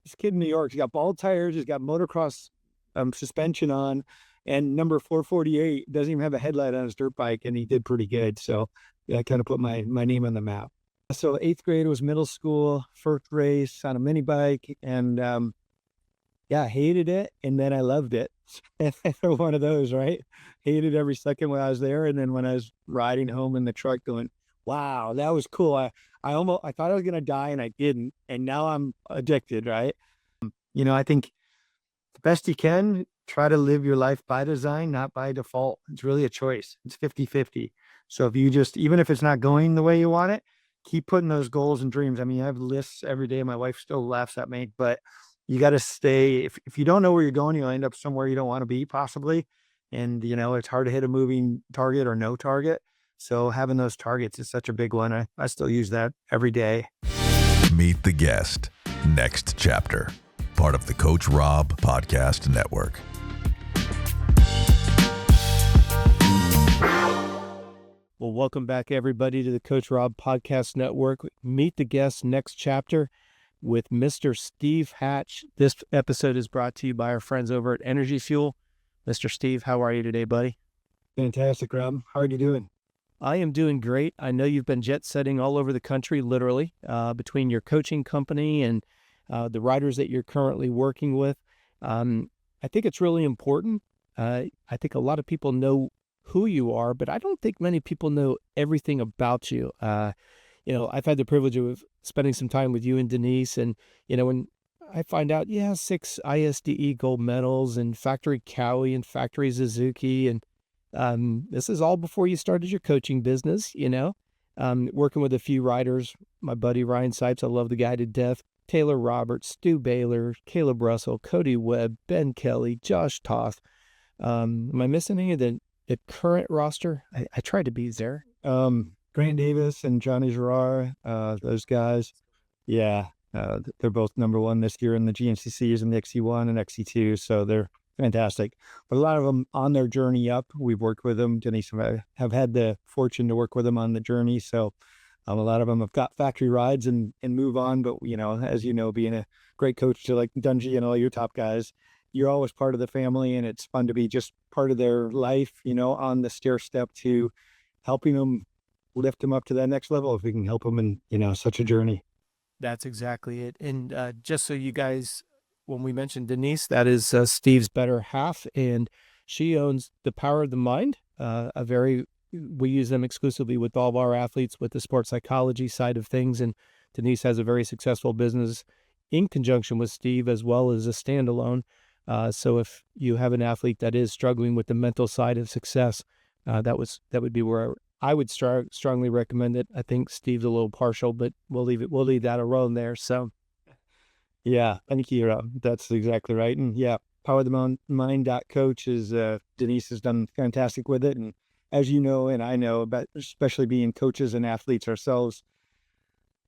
this kid in New York, he's got bald tires, he's got motocross suspension on, and number 448 doesn't even have a headlight on his dirt bike, and he did pretty good. So yeah, I kind of put my name on the map. So eighth grade was middle school, first race on a mini bike, and yeah, hated it, and then I loved it. One of those, right? Hated every second when I was there, and then when I was riding home in the truck, going, "Wow, that was cool." I thought I was gonna die, and I didn't, and now I'm addicted, right? I think the best you can try to live your life by design, not by default. It's really a choice. It's 50-50. So if you just, even if it's not going the way you want it, keep putting those goals and dreams. I mean, I have lists every day. My wife still laughs at me, but you got to stay. If you don't know where you're going, you'll end up somewhere you don't want to be, possibly. And, it's hard to hit a moving target or no target. So having those targets is such a big one. I still use that every day. Meet the guest. Next chapter. Part of the Coach Robb Podcast Network. Well, welcome back, everybody, to the Coach Robb Podcast Network. Meet the guest. Next chapter with Mr. Steve Hatch. This episode is brought to you by our friends over at Energy Fuel. Mr. Steve, how are you today, buddy? Fantastic, Rob. How are you doing? I am doing great. I know you've been jet setting all over the country, literally, between your coaching company and the riders that you're currently working with. I think it's really important. I think a lot of people know who you are, but I don't think many people know everything about you. I've had the privilege of spending some time with you and Denise, and, when I find out, 6 ISDE gold medals and factory Cowie and factory Suzuki, and this is all before you started your coaching business, working with a few riders, my buddy Ryan Sipes, I love the guy to death, Taylor Roberts, Stu Baylor, Caleb Russell, Cody Webb, Ben Kelly, Josh Toth. Am I missing any of the current roster? I tried to be there. Grant Davis and Johnny Gerard, those guys. Yeah, they're both number one this year in the GNCCs and the XC1 and XC2, so they're fantastic. But a lot of them on their journey up, we've worked with them. Denise and I have had the fortune to work with them on the journey, so a lot of them have got factory rides and move on. But, as you know, being a great coach to like Dungy and all your top guys, you're always part of the family, and it's fun to be just part of their life, on the stair step to helping them lift them up to that next level if we can help them in, such a journey. That's exactly it. And just so you guys, when we mentioned Denise, that is Steve's better half, and she owns the Power of the Mind, we use them exclusively with all of our athletes with the sports psychology side of things. And Denise has a very successful business in conjunction with Steve, as well as a standalone. So if you have an athlete that is struggling with the mental side of success, that would be where I would strongly recommend it. I think Steve's a little partial, but we'll leave that alone there. So yeah, thank you, Rob. That's exactly right. And yeah, powerthemind.coach is Denise has done fantastic with it. And as you know, and I know, but especially being coaches and athletes ourselves,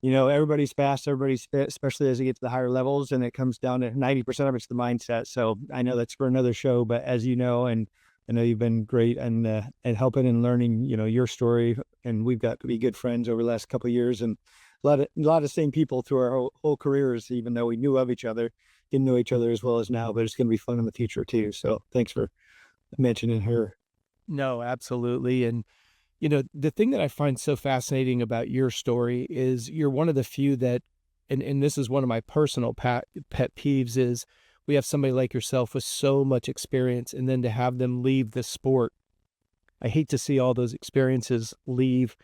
everybody's fast, everybody's fit, especially as you get to the higher levels, and it comes down to 90% of it's the mindset. So I know that's for another show, but as you know, and I know you've been great and helping and learning, your story, and we've got to be good friends over the last couple of years, and a lot of same people through our whole careers, even though we knew of each other, didn't know each other as well as now, but it's going to be fun in the future too. So thanks for mentioning her. no, absolutely. And the thing that I find so fascinating about your story is you're one of the few that, and this is one of my personal pet peeves, is we have somebody like yourself with so much experience, and then to have them leave the sport. I hate to see all those experiences leave.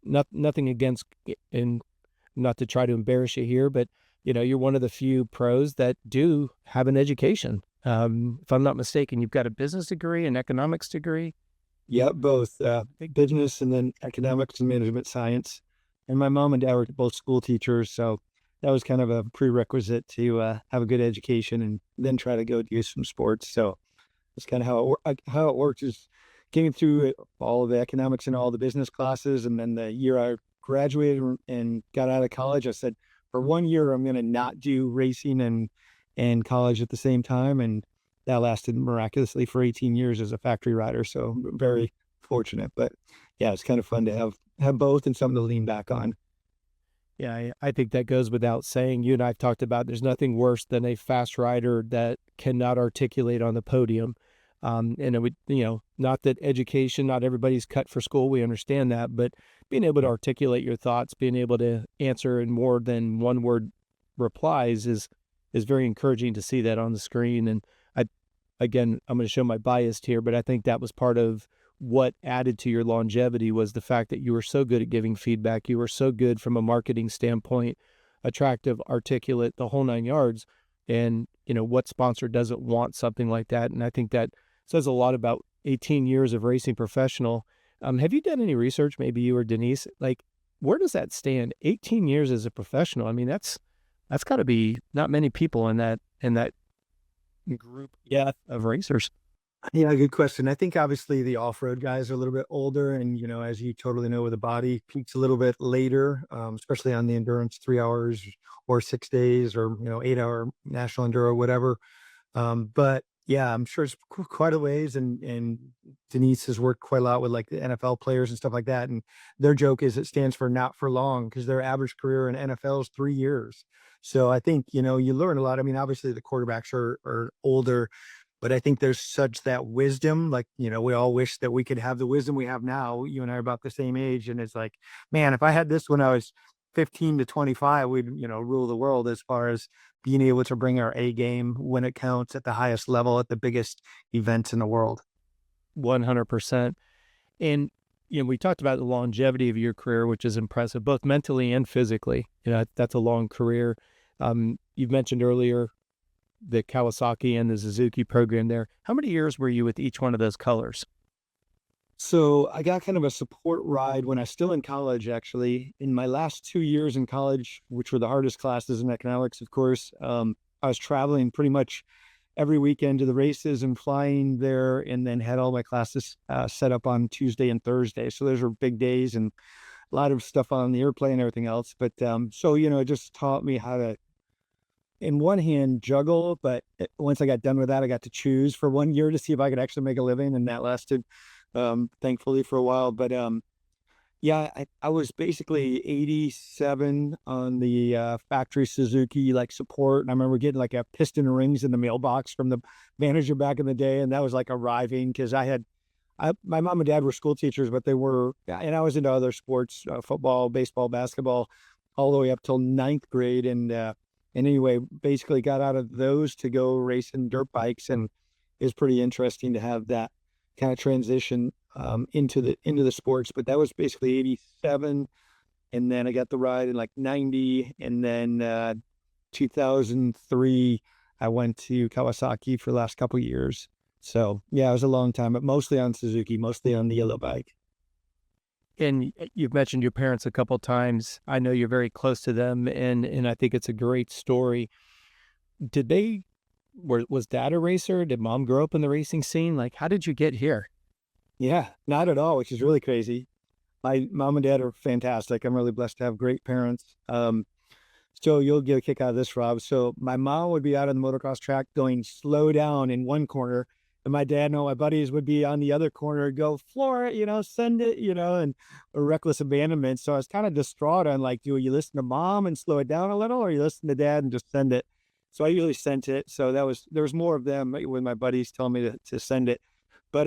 Nothing against, and not to try to embarrass you here, but you're one of the few pros that do have an education. If I'm not mistaken, you've got a business degree, an economics degree. Yeah, both business and then economics and management science. And my mom and dad were both school teachers, so that was kind of a prerequisite to have a good education and then try to go do some sports. So that's kind of how it works, is getting through all of the economics and all the business classes. And then the year I graduated and got out of college, I said, for 1 year, I'm going to not do racing and college at the same time. And that lasted miraculously for 18 years as a factory rider. So very fortunate, but yeah, it's kind of fun to have both and something to lean back on. Yeah, I think that goes without saying. You and I've talked about there's nothing worse than a fast rider that cannot articulate on the podium. And it would, not that education, not everybody's cut for school. We understand that, but being able to articulate your thoughts, being able to answer in more than one word replies is very encouraging to see that on the screen. And again, I'm going to show my bias here, but I think that was part of what added to your longevity was the fact that you were so good at giving feedback. You were so good from a marketing standpoint, attractive, articulate, the whole 9 yards. And, what sponsor doesn't want something like that? And I think that says a lot about 18 years of racing professional. Have you done any research, maybe you or Denise, like where does that stand? 18 years as a professional. I mean, that's got to be not many people in that group of racers. Yeah, good question. I think obviously the off-road guys are a little bit older, and as you totally know, with the body peaks a little bit later, especially on the endurance, 3 hours or 6 days, or 8 hour national enduro, whatever. But yeah, I'm sure it's quite a ways, and Denise has worked quite a lot with like the NFL players and stuff like that, and their joke is it stands for not for long, because their average career in NFL is 3 years. So I think you learn a lot. I mean, obviously the quarterbacks are older, but I think there's such that wisdom, like, we all wish that we could have the wisdom we have now. You and I are about the same age. And it's like, man, if I had this when I was 15 to 25, we'd, rule the world as far as being able to bring our A game when it counts at the highest level, at the biggest events in the world. 100%. And, we talked about the longevity of your career, which is impressive, both mentally and physically. That's a long career. You've mentioned earlier the Kawasaki and the Suzuki program there. How many years were you with each one of those colors? So I got kind of a support ride when I was still in college, actually. In my last 2 years in college, which were the hardest classes in economics, of course, I was traveling pretty much every weekend to the races and flying there, and then had all my classes set up on Tuesday and Thursday. So those were big days and a lot of stuff on the airplane and everything else. But so, it just taught me how to, in one hand, juggle. But once I got done with that, I got to choose for 1 year to see if I could actually make a living. And that lasted, thankfully, for a while. But yeah, I was basically 87 on the factory Suzuki like support. And I remember getting like a piston rings in the mailbox from the manager back in the day. And that was like arriving, because my mom and dad were school teachers, but and I was into other sports, football, baseball, basketball, all the way up till 9th grade. And anyway, basically got out of those to go racing dirt bikes, and it was pretty interesting to have that kind of transition into the sports. But that was basically 87, and then I got the ride in like 90, and then 2003 I went to Kawasaki for the last couple of years. So yeah, it was a long time, but mostly on Suzuki, mostly on the yellow bike. And you've mentioned your parents a couple of times. I know you're very close to them, and I think it's a great story. Was dad a racer? Did mom grow up in the racing scene? Like, how did you get here? Yeah, not at all, which is really crazy. My mom and dad are fantastic. I'm really blessed to have great parents. So you'll get a kick out of this, Rob. So my mom would be out on the motocross track going slow down in one corner, and my dad and all my buddies would be on the other corner, go floor it, send it, and a reckless abandonment. So I was kind of distraught on like, do you listen to mom and slow it down a little, or you listen to dad and just send it? So I usually sent it. So there was more of them with my buddies telling me to send it. But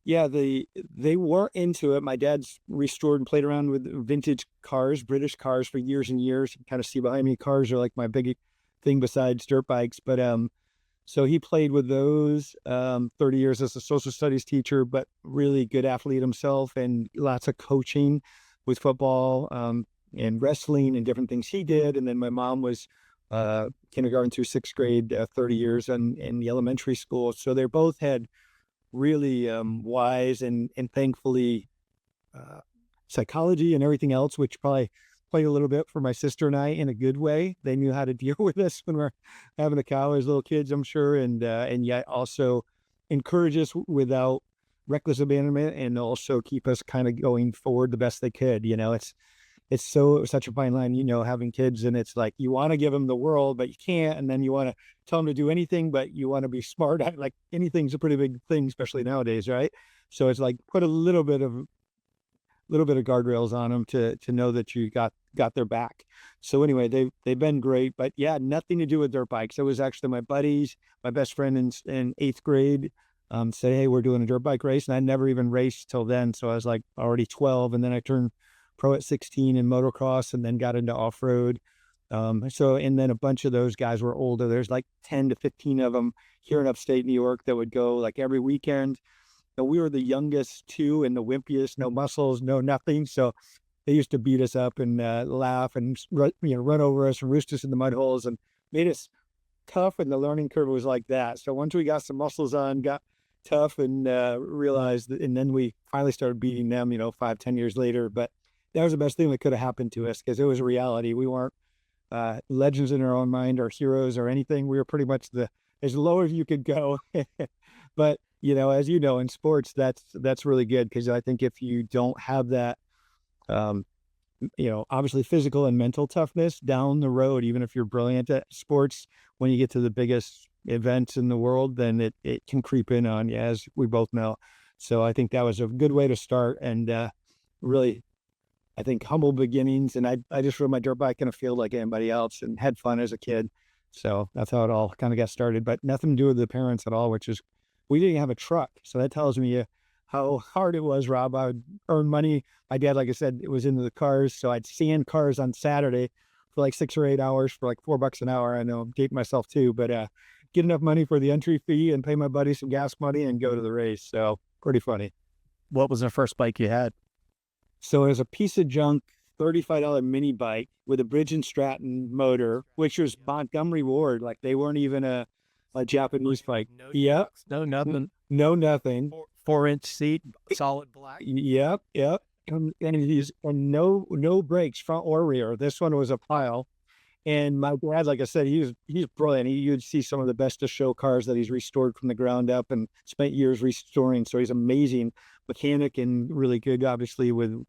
yeah, they were into it. My dad's restored and played around with vintage cars, British cars, for years and years. You kind of see behind me, cars are like my big thing besides dirt bikes. But so he played with those 30 years as a social studies teacher, but really good athlete himself, and lots of coaching with football and wrestling and different things he did. And then my mom was kindergarten through 6th grade, 30 years in the elementary school. So they both had really wise and thankfully psychology and everything else, which probably played a little bit for my sister and I in a good way. They knew how to deal with us when we're having a cow as little kids, I'm sure, and yet also encourage us without reckless abandonment, and also keep us kind of going forward the best they could. It's such a fine line, having kids, and it's like you want to give them the world, but you can't. And then you want to tell them to do anything, but you want to be smart. Like anything's a pretty big thing, especially nowadays, right? So it's like put a little bit of little bit of guardrails on them to know that you got their back. So anyway, they've been great, but yeah, nothing to do with dirt bikes. It was actually my buddies, my best friend in 8th grade, said, hey, we're doing a dirt bike race. And I never even raced till then. So I was like already 12. And then I turned pro at 16 in motocross and then got into off-road. And then a bunch of those guys were older. There's like 10 to 15 of them here in upstate New York that would go like every weekend. And we were the youngest two and the wimpiest, no muscles, no nothing. So they used to beat us up and laugh and run over us and roost us in the mud holes and made us tough. And the learning curve was like that. So once we got some muscles on, got tough and realized that, and then we finally started beating them, 5-10 years later. But that was the best thing that could have happened to us because it was a reality. We weren't legends in our own mind or heroes or anything. We were pretty much as low as you could go. But, as you know, in sports, that's really good because I think if you don't have that, obviously physical and mental toughness down the road, even if you're brilliant at sports, when you get to the biggest events in the world, then it can creep in on you, as we both know. So I think that was a good way to start and really, I think, humble beginnings. And I just rode my dirt bike in a field like anybody else and had fun as a kid. So that's how it all kind of got started, but nothing to do with the parents at all, which is we didn't have a truck. So that tells me how hard it was, Rob. I would earn money. My dad, like I said, it was into the cars. So I'd sand cars on Saturday for like 6 or 8 hours for like $4 an hour. I know I'm dating myself too, but get enough money for the entry fee and pay my buddy some gas money and go to the race. So pretty funny. What was the first bike you had? So it was a piece of junk, $35 mini bike with a Bridge and Stratton motor, which was Montgomery Ward. Like they weren't even a Japanese bike. Yep. No, nothing. No, nothing. 4-inch seat, solid black. Yep. And no brakes, front or rear. This one was a pile. And my dad, like I said, he's brilliant. You'd see some of the best of show cars that he's restored from the ground up and spent years restoring. So he's amazing mechanic and really good, obviously, with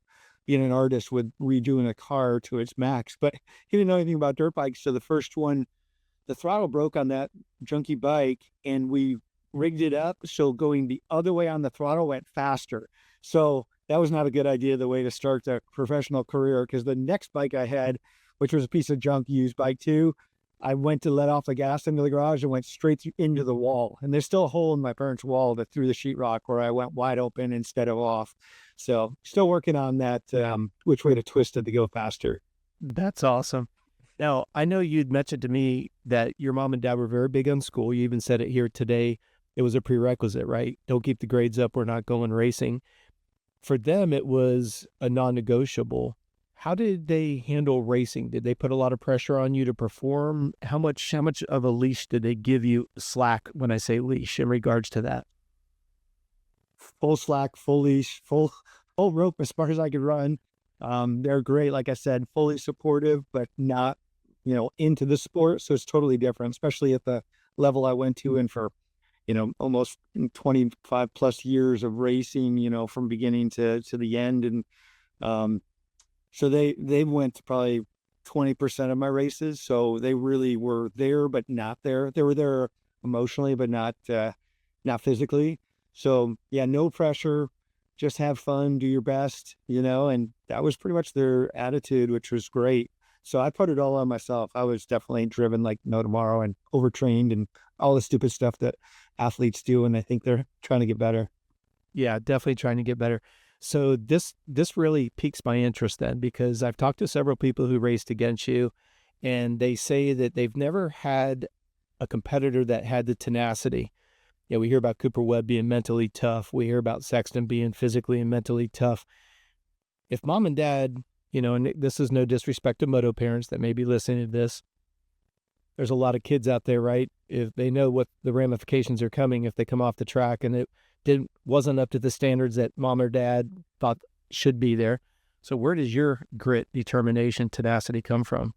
being an artist with redoing a car to its max. But he didn't know anything about dirt bikes. So the first one, the throttle broke on that junky bike and we rigged it up. So going the other way on the throttle went faster. So that was not a good idea, the way to start a professional career, because the next bike I had, which was a piece of junk used bike too, I went to let off the gas into the garage and went straight into the wall. And there's still a hole in my parents' wall that through the sheetrock where I went wide open instead of off. So still working on that, which way to twist it to go faster. That's awesome. Now, I know you'd mentioned to me that your mom and dad were very big on school. You even said it here today. It was a prerequisite, right? Don't keep the grades up. We're not going racing. For them, it was a non-negotiable. How did they handle racing? Did they put a lot of pressure on you to perform? How much of a leash did they give you, slack, when I say leash, in regards to that? Full slack, full leash, full rope as far as I could run. They're great. Like I said, fully supportive, but not, into the sport. So it's totally different, especially at the level I went to and for, almost 25 plus years of racing, from beginning to the end. And, so they went to probably 20% of my races. So they really were there, but not there. They were there emotionally, but not physically. So yeah, no pressure, just have fun, do your best, and that was pretty much their attitude, which was great. So I put it all on myself. I was definitely driven like no tomorrow and overtrained and all the stupid stuff that athletes do. And I think they're trying to get better. Yeah, definitely trying to get better. So this really piques my interest then, because I've talked to several people who raced against you, and they say that they've never had a competitor that had the tenacity. We hear about Cooper Webb being mentally tough. We hear about Sexton being physically and mentally tough. If mom and dad, and this is no disrespect to moto parents that may be listening to this, there's a lot of kids out there, right? If they know what the ramifications are coming if they come off the track and it wasn't up to the standards that mom or dad thought should be there. So where does your grit, determination, tenacity come from?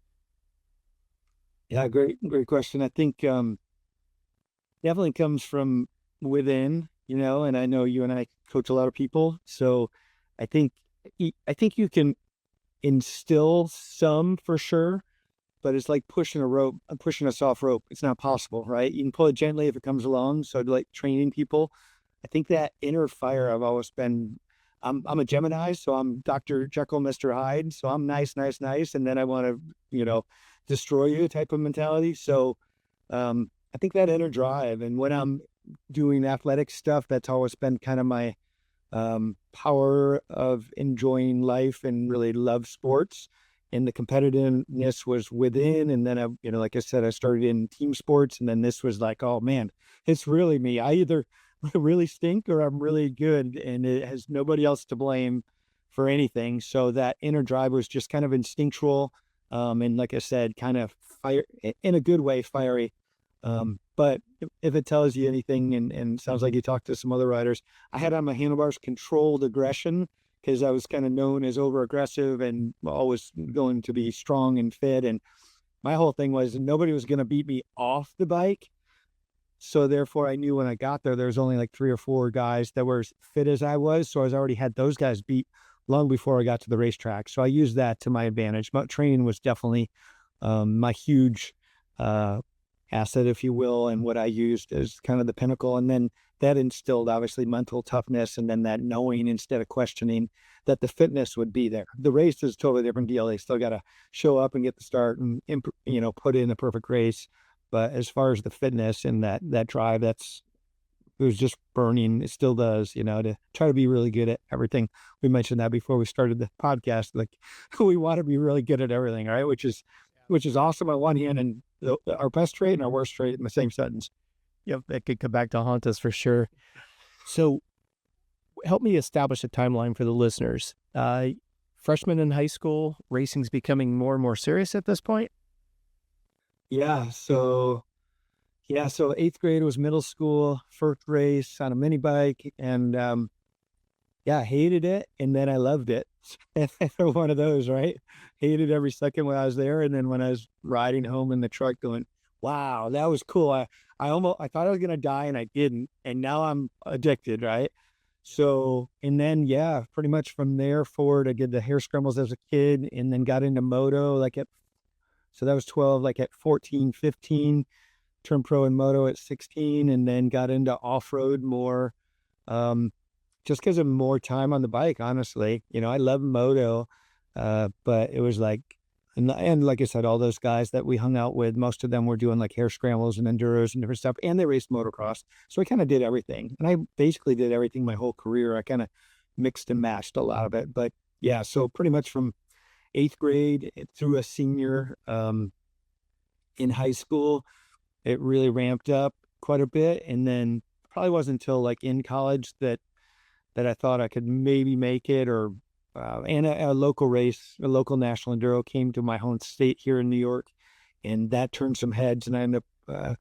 Yeah, great question. I think definitely comes from within, and I know you and I coach a lot of people. So I think you can instill some for sure, but it's like pushing a soft rope. It's not possible, right? You can pull it gently if it comes along. So like training people, I think that inner fire, I've always been I'm a Gemini, so I'm Dr. Jekyll, Mr. Hyde. So I'm nice, nice, nice. And then I want to, destroy you type of mentality. So I think that inner drive, and when I'm doing athletic stuff, that's always been kind of my power of enjoying life and really love sports. And the competitiveness was within. And then like I said, I started in team sports, and then this was like, oh man, it's really me. I either really stink or I'm really good, and it has nobody else to blame for anything. So that inner drive was just kind of instinctual. And like I said, kind of fire in a good way, fiery. But if it tells you anything, and sounds like you talked to some other riders, I had on my handlebars controlled aggression, because I was kind of known as over aggressive and always going to be strong and fit. And my whole thing was nobody was going to beat me off the bike. So therefore I knew when I got there was only like 3 or 4 guys that were as fit as I was. So I was already had those guys beat long before I got to the racetrack. So I used that to my advantage. But training was definitely my huge asset, if you will, and what I used as kind of the pinnacle. And then that instilled obviously mental toughness, and then that knowing instead of questioning that the fitness would be there. The race is a totally different deal. They still got to show up and get the start and put in a perfect race. But as far as the fitness and that drive, it was just burning. It still does, to try to be really good at everything. We mentioned that before we started the podcast. Like, we want to be really good at everything, right? Which is awesome on one hand, and our best trait and our worst trait in the same sentence. Yep, that could come back to haunt us for sure. So help me establish a timeline for the listeners. Freshman in high school, racing's becoming more and more serious at this point? Yeah, so 8th grade was middle school, first race on a mini bike, and I hated it, and then I loved it. One of those, right? Hated every second when I was there, and then when I was riding home in the truck going, wow, that was cool. I thought I was gonna die, and I didn't, and now I'm addicted, right? So, and then pretty much from there forward, I did the hair scrambles as a kid, and then got into moto so that was 12, like at 14, 15, turned pro in moto at 16, and then got into off-road more, just because of more time on the bike, honestly. I love moto, but it was like, and like I said, all those guys that we hung out with, most of them were doing like hair scrambles and enduros and different stuff, and they raced motocross. So I kind of did everything, and I basically did everything my whole career. I kind of mixed and matched a lot of it, but so pretty much from 8th grade through a senior in high school, it really ramped up quite a bit. And then probably wasn't until like in college that I thought I could maybe make it, or and a local race, a local national enduro came to my home state here in New York, and that turned some heads, and I ended up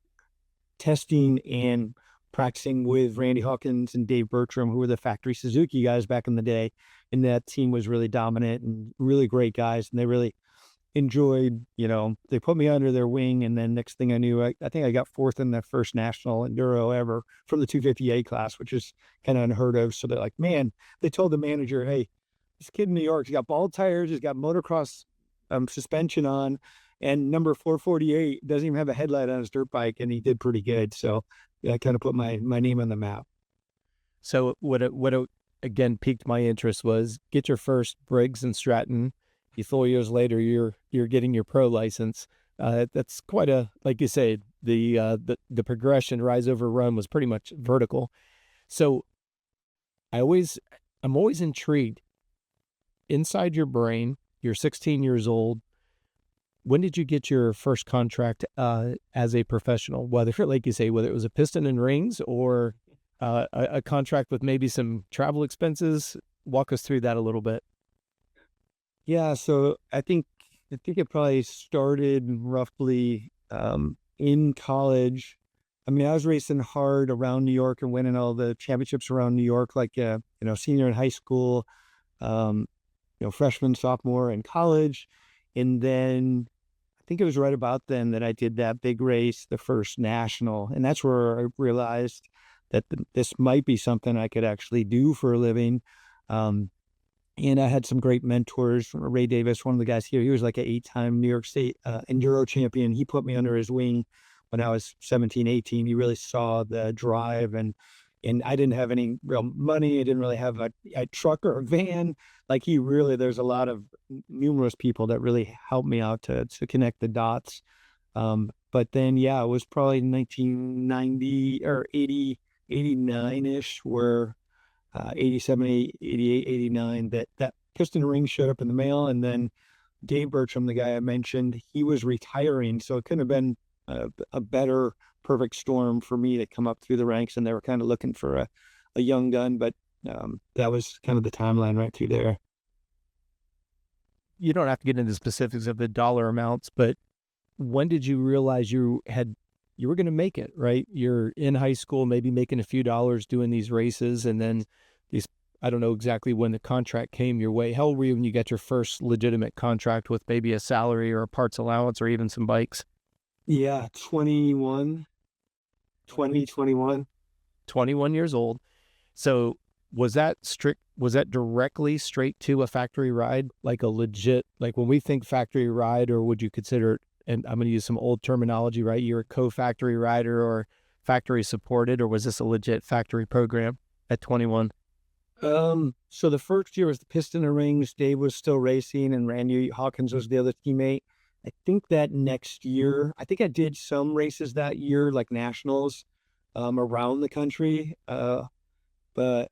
testing and practicing with Randy Hawkins and Dave Bertram, who were the factory Suzuki guys back in the day. And that team was really dominant and really great guys. And they really enjoyed, they put me under their wing. And then next thing I knew, I think I got 4th in the first national enduro ever from the 250A class, which is kind of unheard of. So they're like, man, they told the manager, hey, this kid in New York, he's got bald tires, he's got motocross suspension on, and number 448 doesn't even have a headlight on his dirt bike, and he did pretty good. So I kind of put my name on the map. So what again piqued my interest was get your first Briggs and Stratton. 4 years later, you're getting your pro license. That's quite like you say, the progression, rise over run, was pretty much vertical. So I'm always intrigued. Inside your brain, you're 16 years old. When did you get your first contract as a professional? Whether, like you say, whether it was a piston and rings or a contract with maybe some travel expenses. Walk us through that a little bit. Yeah, so I think it probably started roughly in college. I mean, I was racing hard around New York and winning all the championships around New York, like senior in high school, freshman, sophomore in college, and then I think it was right about then that I did that big race, the first national, and that's where I realized that this might be something I could actually do for a living. And I had some great mentors. Ray Davis, one of the guys here, he was like an 8-time New York State enduro champion. He put me under his wing when I was 17, 18. He really saw the drive and and I didn't have any real money. I didn't really have a truck or a van. Like there's a lot of numerous people that really helped me out to connect the dots. But then, yeah, it was probably 1990 or 80, 89-ish where 87, 88, 89, that piston ring showed up in the mail. And then Dave Bertram, the guy I mentioned, he was retiring. So it couldn't have been a better perfect storm for me to come up through the ranks. And they were kind of looking for a young gun, but that was kind of the timeline right through there. You don't have to get into the specifics of the dollar amounts, but when did you realize you were going to make it, right? You're in high school, maybe making a few dollars doing these races, and then I don't know exactly when the contract came your way. How old were you when you got your first legitimate contract with maybe a salary or a parts allowance or even some bikes? Yeah, 21. 21 years old. So was that directly straight to a factory ride, like a legit, like when we think factory ride, or would you consider it, and I'm going to use some old terminology, right? You're a co-factory rider or factory supported, or was this a legit factory program at 21? So the first year was the piston and rings. Dave was still racing and Randy Hawkins was the other teammate. I think that next year, I think I did some races that year, like nationals, around the country. But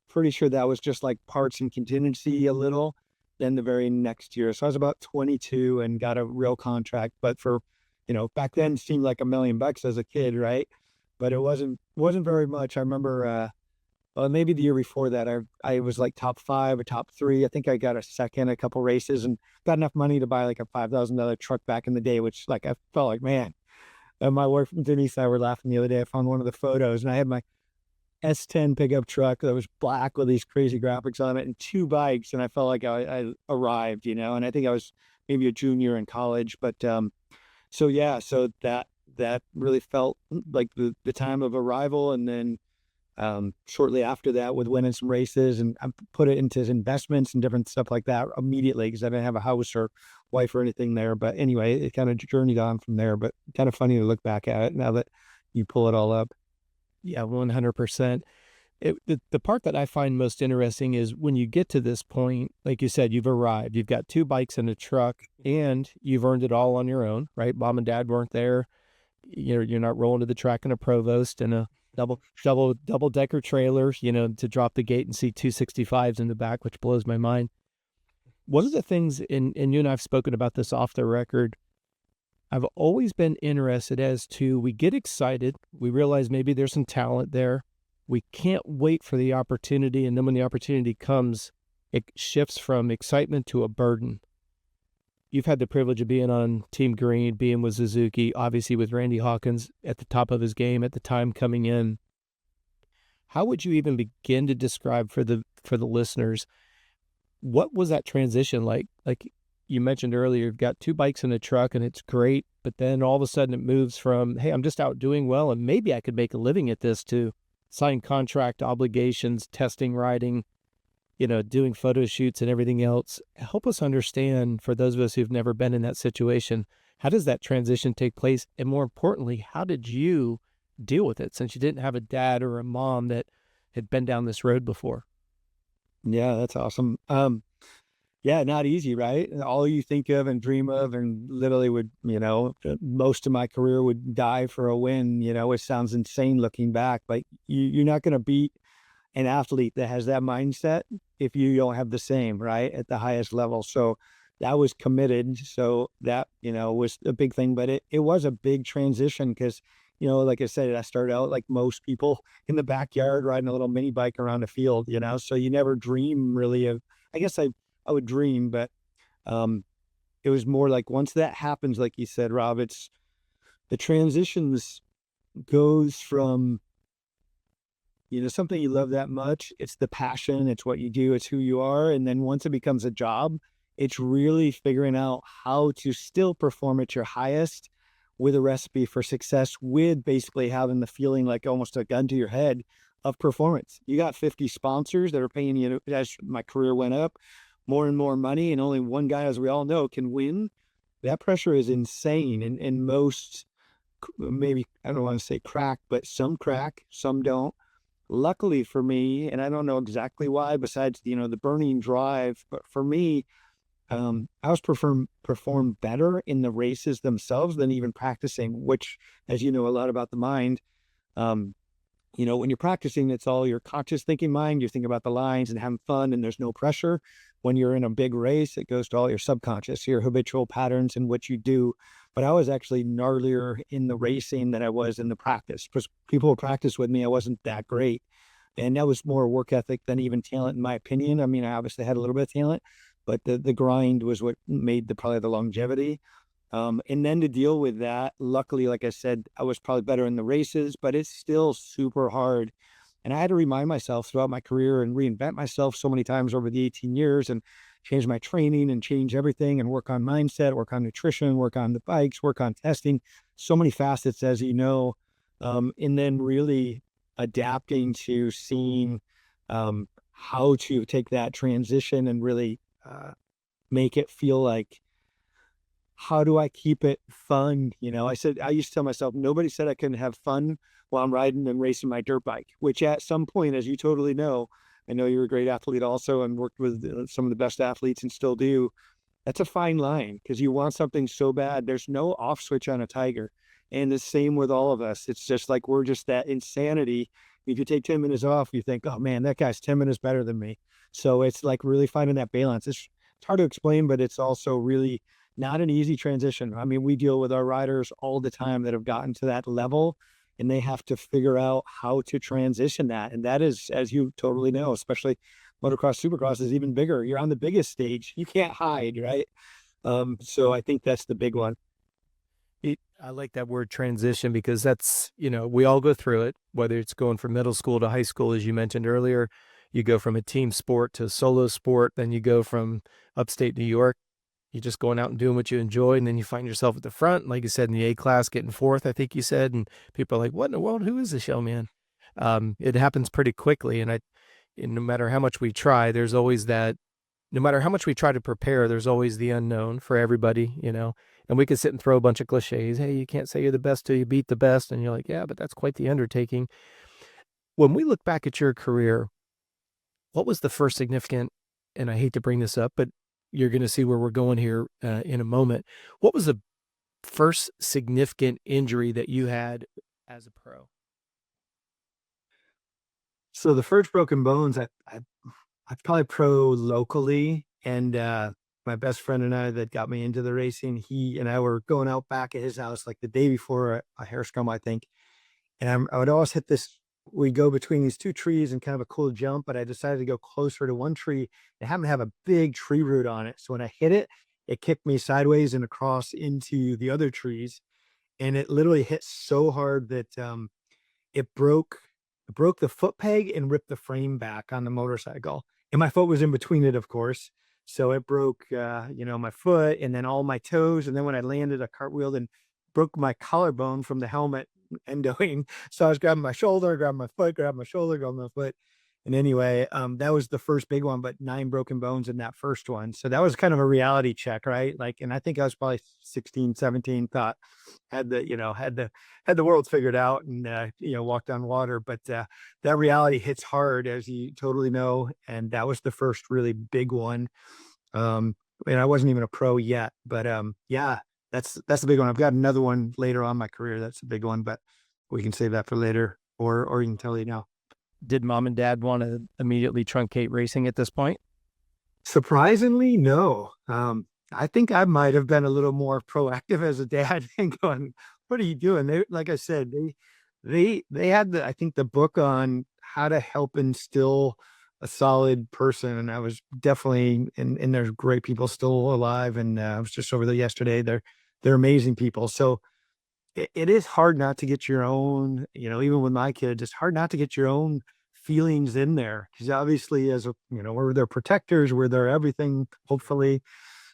pretty sure that was just like parts and contingency a little. Then the very next year. So I was about 22 and got a real contract. But for, back then seemed like $1 million as a kid, right? But it wasn't very much. I remember, well, maybe the year before that, I was like top 5 or top 3. I think I got a second, a couple races, and got enough money to buy like a $5,000 truck back in the day, which like I felt like, man. And my wife Denise and I were laughing the other day. I found one of the photos, and I had my S10 pickup truck that was black with these crazy graphics on it and 2 bikes, and I felt like I arrived, and I think I was maybe a junior in college. But so that really felt like the time of arrival. And then shortly after that, with winning some races, and I put it into investments and different stuff like that immediately, because I didn't have a house or wife or anything there. But anyway, it kind of journeyed on from there, but kind of funny to look back at it now that you pull it all up. Yeah, 100%. The part that I find most interesting is when you get to this point, like you said, you've arrived, you've got 2 bikes and a truck, and you've earned it all on your own, right? Mom and dad weren't there. You're not rolling to the track in a Provost and a double decker trailer, to drop the gate and see 265s in the back, which blows my mind. One of the things, and you and I have spoken about this off the record, I've always been interested as to, we get excited, we realize maybe there's some talent there, we can't wait for the opportunity, and then when the opportunity comes, it shifts from excitement to a burden. You've had the privilege of being on Team Green, being with Suzuki, obviously with Randy Hawkins at the top of his game at the time coming in. How would you even begin to describe for the listeners, what was that transition like? Like you mentioned earlier, you've got 2 bikes and a truck and it's great, but then all of a sudden it moves from, hey, I'm just out doing well and maybe I could make a living at this, to sign contract obligations, testing, riding, doing photo shoots and everything else. Help us understand, for those of us who've never been in that situation, how does that transition take place? And more importantly, how did you deal with it, since you didn't have a dad or a mom that had been down this road before? Yeah, that's awesome. Yeah, not easy, right? All you think of and dream of, and literally would, most of my career would die for a win, it sounds insane looking back, but you're not going to beat an athlete that has that mindset if you don't have the same, right, at the highest level. So that was committed. So that, was a big thing, but it was a big transition because, like I said, I started out like most people in the backyard riding a little mini bike around the field, so you never dream really of, I guess I would dream, but it was more like once that happens, like you said, Rob, it's the transitions goes from, something you love that much, it's the passion, it's what you do, it's who you are. And then once it becomes a job, it's really figuring out how to still perform at your highest with a recipe for success, with basically having the feeling like almost a gun to your head of performance. You got 50 sponsors that are paying you, as my career went up, more and more money, and only one guy, as we all know, can win. That pressure is insane. And most, maybe, I don't want to say crack, but some crack, some don't. luckily for me, and I don't know exactly why, besides, the burning drive, but for me, I was perform better in the races themselves than even practicing, which, as you know a lot about the mind, um, when you're practicing, it's all your conscious thinking mind. You think about the lines and having fun, and there's no pressure. When you're in a big race, it goes to all your subconscious, your habitual patterns and what you do. But I was actually gnarlier in the racing than I was in the practice, because people who practice with me, I wasn't that great. And that was more work ethic than even talent, in my opinion. I mean, I obviously had a little bit of talent, but the grind was what made probably the longevity. And then to deal with that, luckily, like I said, I was probably better in the races, but it's still super hard. And I had to remind myself throughout my career and reinvent myself so many times over the 18 years, and change my training and change everything, and work on mindset, work on nutrition, work on the bikes, work on testing, so many facets, as you know. And then really adapting to seeing how to take that transition and really make it feel like, how do I keep it fun? I used to tell myself, nobody said I couldn't have fun while I'm riding and racing my dirt bike, which at some point, as you totally know, I know you're a great athlete also, and worked with some of the best athletes and still do. That's a fine line, because you want something so bad. There's no off switch on a Tiger. And the same with all of us. It's just like, we're just that insanity. If you take 10 minutes off, you think, oh man, that guy's 10 minutes better than me. So it's like really finding that balance. It's hard to explain, but it's also really not an easy transition. I mean, we deal with our riders all the time that have gotten to that level, and they have to figure out how to transition that. And that is, as you totally know, especially motocross, supercross is even bigger. You're on the biggest stage. You can't hide, right? So I think that's the big one. I like that word transition, because that's, we all go through it, whether it's going from middle school to high school, as you mentioned earlier. You go from a team sport to a solo sport, then you go from upstate New York, you're just going out and doing what you enjoy, and then you find yourself at the front, like you said, in the A class, getting fourth, I think you said, and people are like, what in the world? Who is this young man? It happens pretty quickly, and no matter how much we try, there's always that. No matter how much we try to prepare, there's always the unknown for everybody, and we could sit and throw a bunch of cliches. Hey, you can't say you're the best till you beat the best. And you're like, yeah, but that's quite the undertaking. When we look back at your career, what was the first significant, and I hate to bring this up, but you're going to see where we're going here in a moment. What was the first significant injury that you had as a pro? So the first broken bones, I probably pro locally, and my best friend and I that got me into the racing, he and I were going out back at his house like the day before a hair scrum, I think. And I would always hit this. We'd go between these two trees and kind of a cool jump, but I decided to go closer to one tree. It happened to have a big tree root on it. So when I hit it, it kicked me sideways and across into the other trees. And it literally hit so hard that it broke the foot peg and ripped the frame back on the motorcycle. And my foot was in between it, of course. So it broke, my foot and then all my toes. And then when I landed, I cartwheeled and broke my collarbone from the helmet endoing. So I was grabbing my shoulder, grabbing my foot, grabbing my shoulder, grabbing my foot. And anyway, that was the first big one, but 9 broken bones in that first one. So that was kind of a reality check, right? Like, and I think I was probably 16, 17, thought had the world figured out, and, walked on water. But that reality hits hard, as you totally know. And that was the first really big one. And I wasn't even a pro yet, but yeah, that's the big one. I've got another one later on in my career. That's a big one, but we can save that for later, or you can tell you now. Did mom and dad want to immediately truncate racing at this point? Surprisingly, no. I think I might have been a little more proactive as a dad and going, "What are you doing?" They, like I said, they had I think the book on how to help instill a solid person, and I was definitely, and there's great people still alive, and I was just over there yesterday. They're amazing people. So it is hard not to get your own, even with my kids, it's hard not to get your own feelings in there, because obviously, we're their protectors, we're their everything, hopefully.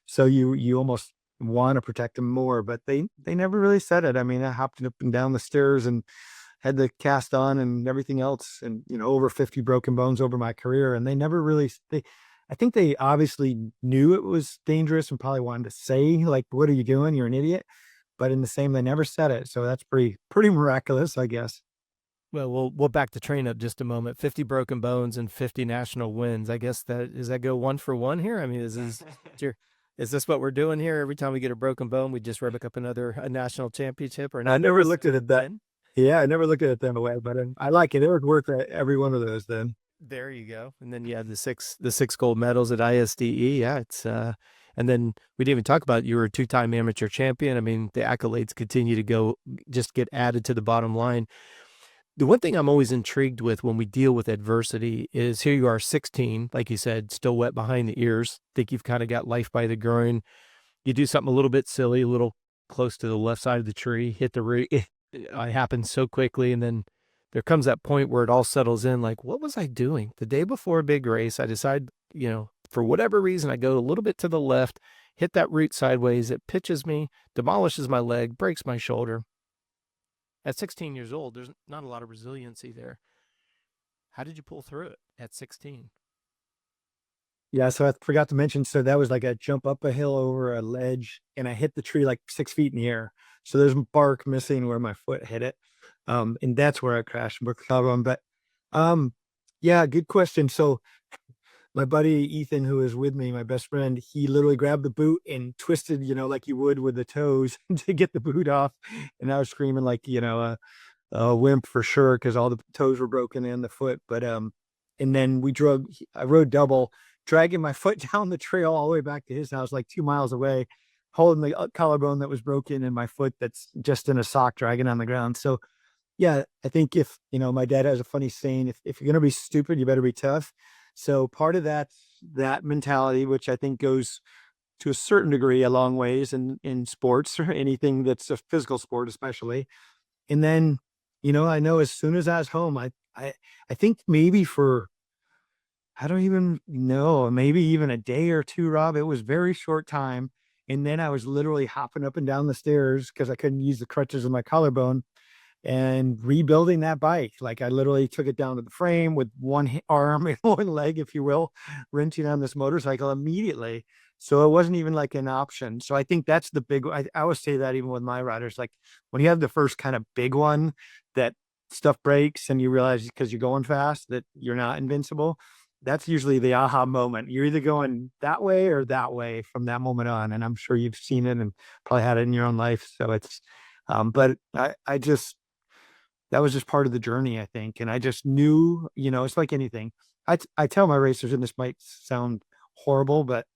So you almost want to protect them more, but they never really said it. I mean, I hopped up and down the stairs and had the cast on and everything else, and over 50 broken bones over my career, and they never really I think they obviously knew it was dangerous and probably wanted to say, like, "What are you doing? You're an idiot." But in the same, they never said it. So that's pretty miraculous, I guess. Well, we'll back the train up just a moment. 50 broken bones and 50 national wins. I guess does that go 1-for-1 here? I mean, is this what we're doing here? Every time we get a broken bone, we just rip up a national championship or I never looked at it that. win? Yeah, I never looked at it that way, but I like it. It would work at every one of those then. There you go. And then you have the six gold medals at ISDE. Yeah, it's and then we didn't even talk about you were a 2-time amateur champion. I mean, the accolades continue to just get added to the bottom line. The one thing I'm always intrigued with when we deal with adversity is here you are 16, like you said, still wet behind the ears. Think you've kind of got life by the groin. You do something a little bit silly, a little close to the left side of the tree, hit the root. It happens so quickly. And then there comes that point where it all settles in. Like, what was I doing? The day before a big race, I decide, for whatever reason, I go a little bit to the left, hit that root sideways. It pitches me, demolishes my leg, breaks my shoulder. At 16 years old, there's not a lot of resiliency there. How did you pull through it at 16? Yeah, so I forgot to mention, so that was like a jump up a hill over a ledge, and I hit the tree like 6 feet in the air. So there's bark missing where my foot hit it. And that's where I crashed and broke the collarbone. But yeah, good question. So my buddy Ethan, who is with me, my best friend, he literally grabbed the boot and twisted, like you would with the toes to get the boot off. And I was screaming like, a wimp for sure, because all the toes were broken in the foot. But and then I rode double, dragging my foot down the trail all the way back to his house, like 2 miles away, holding the collarbone that was broken and my foot that's just in a sock dragging on the ground. So yeah, I think if, my dad has a funny saying, if you're going to be stupid, you better be tough. So part of that mentality, which I think goes to a certain degree a long ways in sports or anything that's a physical sport, especially. And then, I know as soon as I was home, I think maybe I don't even know, maybe even a day or two, Rob, it was very short time. And then I was literally hopping up and down the stairs because I couldn't use the crutches of my collarbone and rebuilding that bike. Like I literally took it down to the frame with one arm and one leg, if you will, wrenching on this motorcycle immediately. So it wasn't even like an option. So I think that's the big, I always say that even with my riders, like when you have the first kind of big one that stuff breaks and you realize because you're going fast that you're not invincible, that's usually the aha moment. You're either going that way or that way from that moment on. And I'm sure you've seen it and probably had it in your own life. So it's, but that was just part of the journey, I think. And I just knew, it's like anything. I tell my racers, and this might sound horrible, but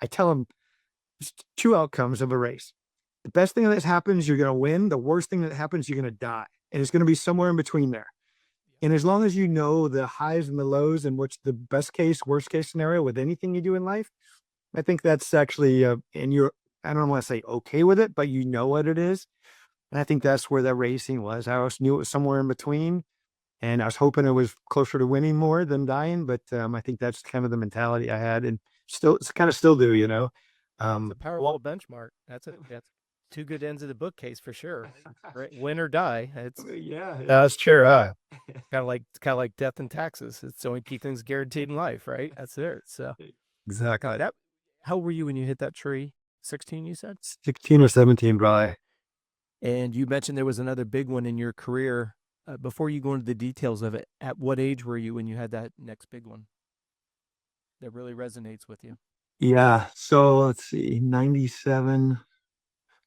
I tell them there's 2 outcomes of a race. The best thing that happens, you're going to win. The worst thing that happens, you're going to die. And it's going to be somewhere in between there. And as long as you know the highs and the lows and what's the best case, worst case scenario with anything you do in life, I think that's actually, and I don't want to say okay with it, but you know what it is. And I think that's where that racing was. I always knew it was somewhere in between, and I was hoping it was closer to winning more than dying. But I think that's kind of the mentality I had, and still do. It's a powerful benchmark. That's 2 good ends of the bookcase for sure. Right? Win or die. It's yeah, that's true. kind of like death and taxes. It's the only key things guaranteed in life, right? That's it. So exactly. How were you when you hit that tree? 16, you said? 16 or 17, probably. And you mentioned there was another big one in your career. Before you go into the details of it, at what age were you when you had that next big one that really resonates with you? Yeah. So let's see, 97,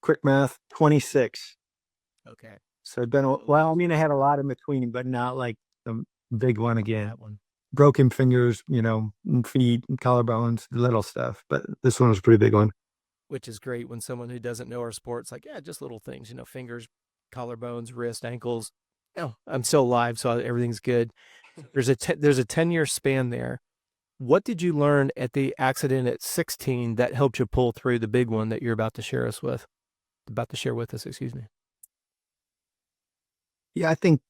quick math, 26. Okay. So it'd been, I mean, I had a lot in between, but not like the big one again. That one. Broken fingers, and feet and collarbones, little stuff. But this one was a pretty big one. Which is great when someone who doesn't know our sport's like, yeah, just little things, fingers, collarbones, wrist, ankles. I'm still alive, so everything's good. There's a 10-year span there. What did you learn at the accident at 16 that helped you pull through the big one that you're about to share with us, excuse me? Yeah, I think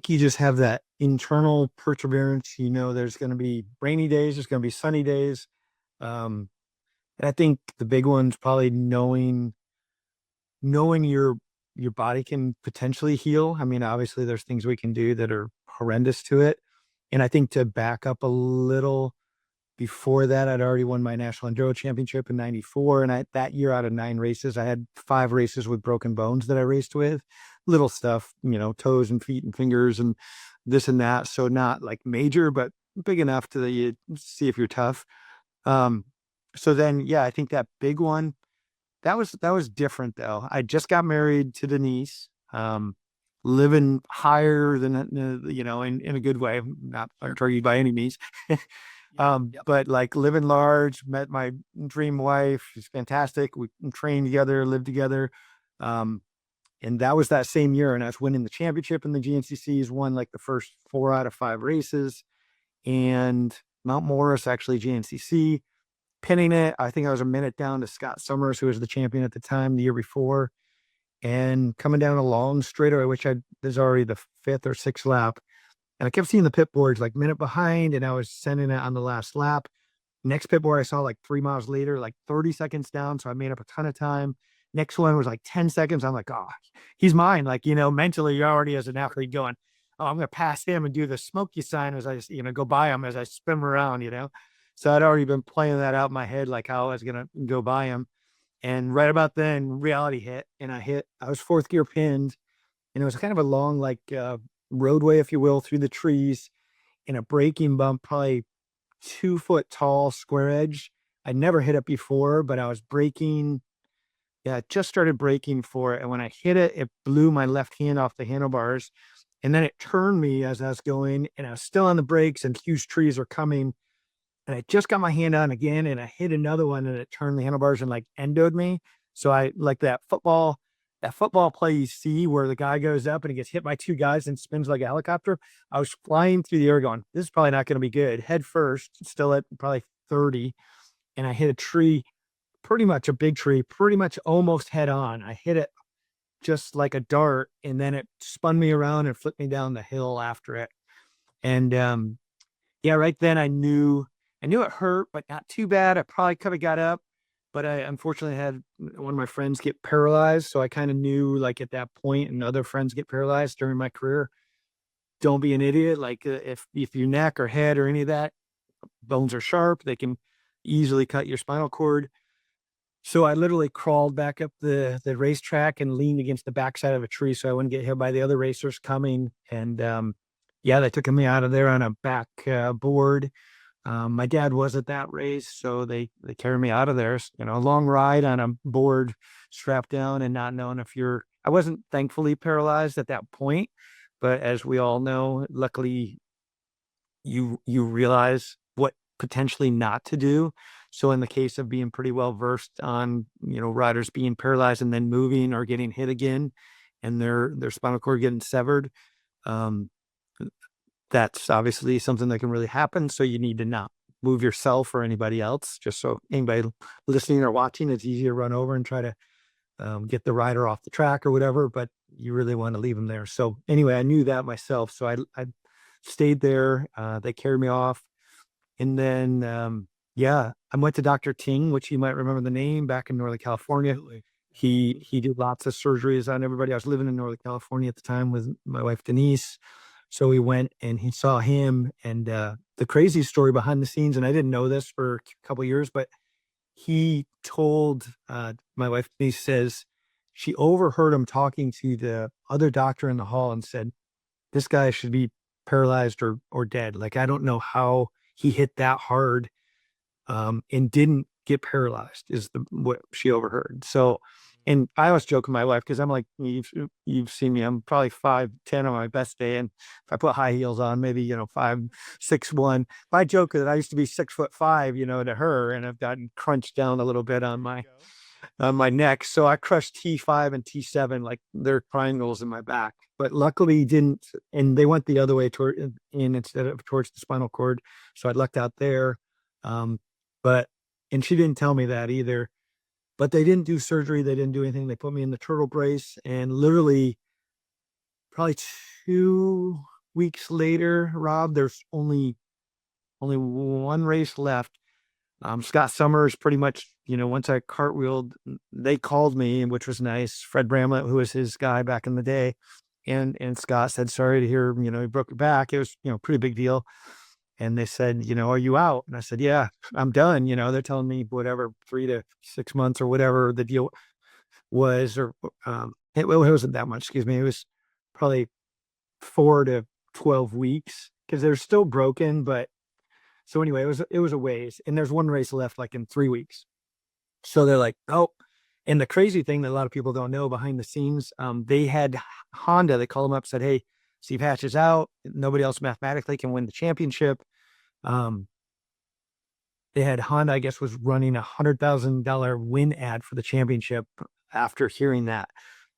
you just have that internal perseverance. There's going to be rainy days, there's going to be sunny days. And I think the big one's probably knowing your body can potentially heal. I mean, obviously there's things we can do that are horrendous to it. And I think to back up a little, before that, I'd already won my national enduro championship in 94. And that year, out of 9 races, I had 5 races with broken bones that I raced with. little stuff, toes and feet and fingers and this and that. So not like major, but big enough to that you see if you're tough. So then, yeah, I think that big one, that was different though. I just got married to Denise, living higher than, in a good way, not targeted by any means. But like living large, met my dream wife. She's fantastic. We trained together, lived together. And that was that same year. And I was winning the championship in the GNCCs, won like the first 4 out of 5 races. And Mount Morris, actually GNCC, pinning it. I think I was a minute down to Scott Summers, who was the champion at the time the year before. And coming down a long straightaway, which was already the 5th or 6th lap. And I kept seeing the pit boards like minute behind, and I was sending it on the last lap. Next pit board I saw like 3 miles later, like 30 seconds down. So I made up a ton of time. Next one was like 10 seconds. I'm like, oh, he's mine. Like, mentally you're already as an athlete going, oh, I'm going to pass him and do the smoky sign as I, go by him as I spin him around, So I'd already been playing that out in my head, like how I was going to go by him. And right about then reality hit, and I was 4th gear pinned, and it was kind of a long, like, roadway, if you will, through the trees in a braking bump, probably 2 foot tall square edge. I'd never hit it before, but I was braking. Yeah, I just started braking for it. And when I hit it, it blew my left hand off the handlebars. And then it turned me as I was going, and I was still on the brakes, and huge trees were coming. And I just got my hand on again, and I hit another one, and it turned the handlebars and like endoed me. So I like that football play you see where the guy goes up and he gets hit by 2 guys and spins like a helicopter. I was flying through the air going, this is probably not going to be good. Head first, still at probably 30. And I hit a tree, pretty much a big tree, pretty much almost head on. I hit it just like a dart, and then it spun me around and flipped me down the hill after it. And yeah, right then I knew it hurt, but not too bad. I probably could have got up, but I unfortunately had one of my friends get paralyzed. So I kind of knew, like, at that point, and other friends get paralyzed during my career, don't be an idiot. Like, if your neck or head or any of that, bones are sharp, they can easily cut your spinal cord. So I literally crawled back up the racetrack and leaned against the backside of a tree so I wouldn't get hit by the other racers coming. And yeah, they took me out of there on a back board. My dad was at that race, so they carried me out of there. A long ride on a board, strapped down, and not knowing if I wasn't thankfully paralyzed at that point, but as we all know, luckily you realize what potentially not to do. So in the case of being pretty well versed on, riders being paralyzed and then moving or getting hit again and their spinal cord getting severed, that's obviously something that can really happen. So you need to not move yourself or anybody else, just so anybody listening or watching, it's easy to run over and try to get the rider off the track or whatever, but you really want to leave them there. So anyway, I knew that myself. So I stayed there. They carried me off. And then, yeah, I went to Dr. Ting, which you might remember the name, back in Northern California. He did lots of surgeries on everybody. I was living in Northern California at the time with my wife, Denise. So we went and he saw him, and the crazy story behind the scenes, and I didn't know this for a couple of years, but he told my wife, Denise, says she overheard him talking to the other doctor in the hall and said, this guy should be paralyzed or dead. Like, I don't know how he hit that hard and didn't get paralyzed, is what she overheard. So, and I always joke with my wife, because I'm like, you've seen me, I'm probably 5'10" on my best day, and if I put high heels on, maybe 5'6'1". I joke that I used to be 6'5", to her, and I've gotten crunched down a little bit on my neck. So I crushed T5 and T7 like they're triangles in my back, but luckily didn't, and they went the other way instead of towards the spinal cord. So I lucked out there. And she didn't tell me that either, but they didn't do surgery. They didn't do anything. They put me in the turtle brace, and literally probably 2 weeks later, Rob, there's only one race left. Scott Summers pretty much, once I cartwheeled, they called me, which was nice. Fred Bramlett, who was his guy back in the day. And Scott said, sorry to hear, he broke your back. It was, pretty big deal. And they said, are you out? And I said, yeah, I'm done. They're telling me whatever, 3 to 6 months or whatever the deal was, and it wasn't that much, excuse me. It was probably 4 to 12 weeks because they're still broken. But so anyway, it was a ways, and there's one race left like in 3 weeks. So they're like, oh, and the crazy thing that a lot of people don't know behind the scenes, they had Honda, they called them up, said, hey, Steve Hatch is out. Nobody else mathematically can win the championship. They had Honda, I guess, was running $100,000 win ad for the championship after hearing that.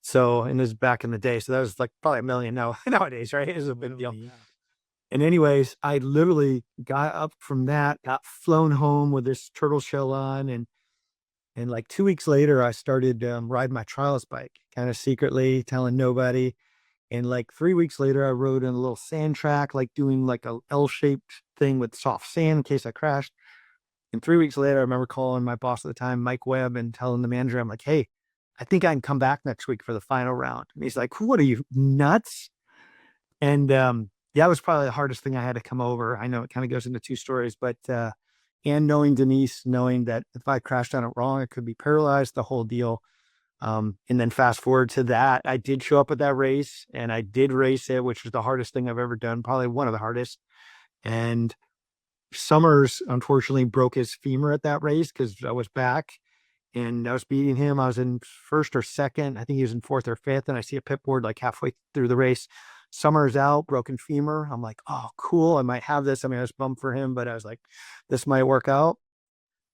So, and this is back in the day. So that was like probably $1 million now nowadays, right? It was a big deal. Yeah. And anyways, I literally got up from that, got flown home with this turtle shell on, and like 2 weeks later, I started riding my trials bike, kind of secretly, telling nobody. And like 3 weeks later, I rode in a little sand track, like doing like a L-shaped thing with soft sand in case I crashed. And 3 weeks later, I remember calling my boss at the time, Mike Webb, and telling the manager, I'm like, hey, I think I can come back next week for the final round. And he's like, what are you, nuts? And yeah, it was probably the hardest thing I had to come over. I know it kind of goes into two stories, but and knowing Denise, knowing that if I crashed on it wrong, I could be paralyzed, the whole deal. And then fast forward to that, I did show up at that race and I did race it, which was the hardest thing I've ever done, probably one of the hardest. And Summers, unfortunately, broke his femur at that race because I was back and I was beating him. I was in first or second. I think he was in fourth or fifth. And I see a pit board like halfway through the race. Summers out, broken femur. I'm like, oh, cool. I might have this. I mean, I was bummed for him, but I was like, this might work out.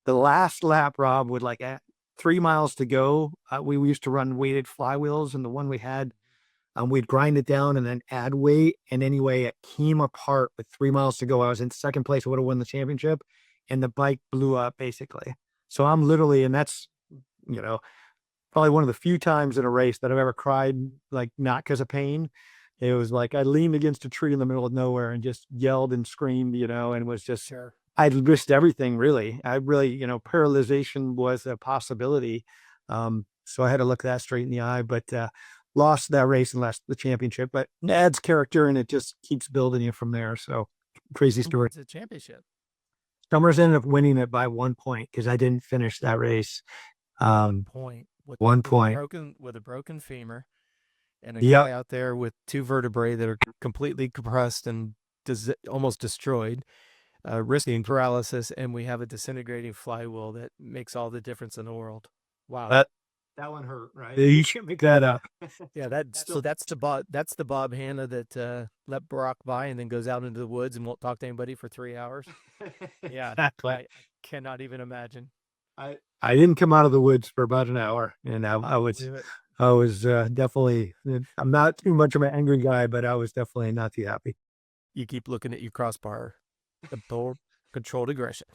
The last lap, Rob, with like 3 miles to go, we used to run weighted flywheels, and the one we had, we'd grind it down and then add weight. And anyway, it came apart with 3 miles to go. I was in second place. I would have won the championship, and the bike blew up basically. So I'm literally, and that's, probably one of the few times in a race that I've ever cried, like not because of pain. It was like I leaned against a tree in the middle of nowhere and just yelled and screamed, and was just, Sure. I risked everything really. I really, paralyzation was a possibility. So I had to look that straight in the eye, but lost that race and lost the championship, but it adds character and it just keeps building you from there. So crazy story. It's a championship. Summers ended up winning it by 1 point because I didn't finish that race. Point. With, 1 with a point. with a broken femur, and a Yep. guy out there with 2 vertebrae that are completely compressed and almost destroyed, risking paralysis, and we have a disintegrating flywheel that makes all the difference in the world. Wow. That one hurt, right? You can't make that up. Yeah, that's the Bob Hanna that let Barack by and then goes out into the woods and won't talk to anybody for 3 hours. Yeah, Exactly. I cannot even imagine. I didn't come out of the woods for about an hour, and I was Believe it. definitely. I'm not too much of an angry guy, but I was definitely not too happy. You keep looking at your crossbar, the board, controlled aggression.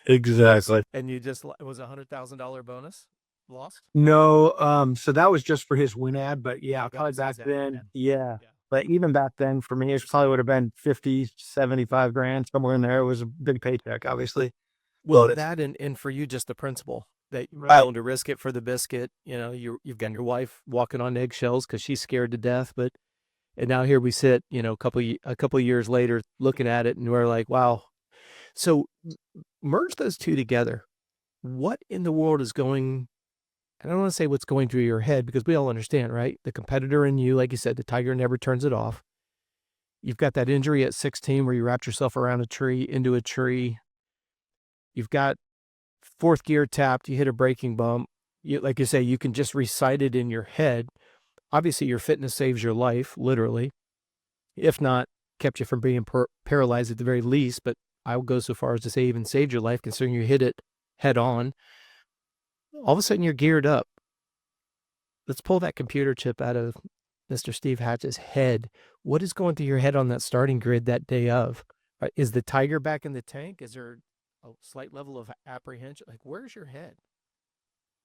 Exactly. And you just, it was $100,000 bonus lost. No, so that was just for his win ad, but yeah, Okay, probably back besides that, then, yeah. yeah. But even back then, for me, it probably would have been 50, 75 grand, somewhere in there. It was a big paycheck, obviously. Well, Loaded. that and for you, just the principle that you're Right. willing to risk it for the biscuit. You've got your wife walking on eggshells because she's scared to death. And now here we sit, a couple years later, looking at it, and we're like, wow. So merge those two together. What in the world is going? I don't want to say what's going through your head because we all understand, right? The competitor in you, like you said, the tiger never turns it off. You've got that injury at 16 where you wrapped yourself around a tree, into a tree. You've got fourth gear tapped, you hit a braking bump. Like you say, you can just recite it in your head. Obviously, your fitness saves your life, literally. If not, kept you from being paralyzed at the very least. But I would go so far as to say even saved your life, considering you hit it head on. All of a sudden, you're geared up. Let's pull that computer chip out of Mr. Steve Hatch's head. What is going through your head on that starting grid that day of? Is the tiger back in the tank? Is there a slight level of apprehension? Like, where's your head?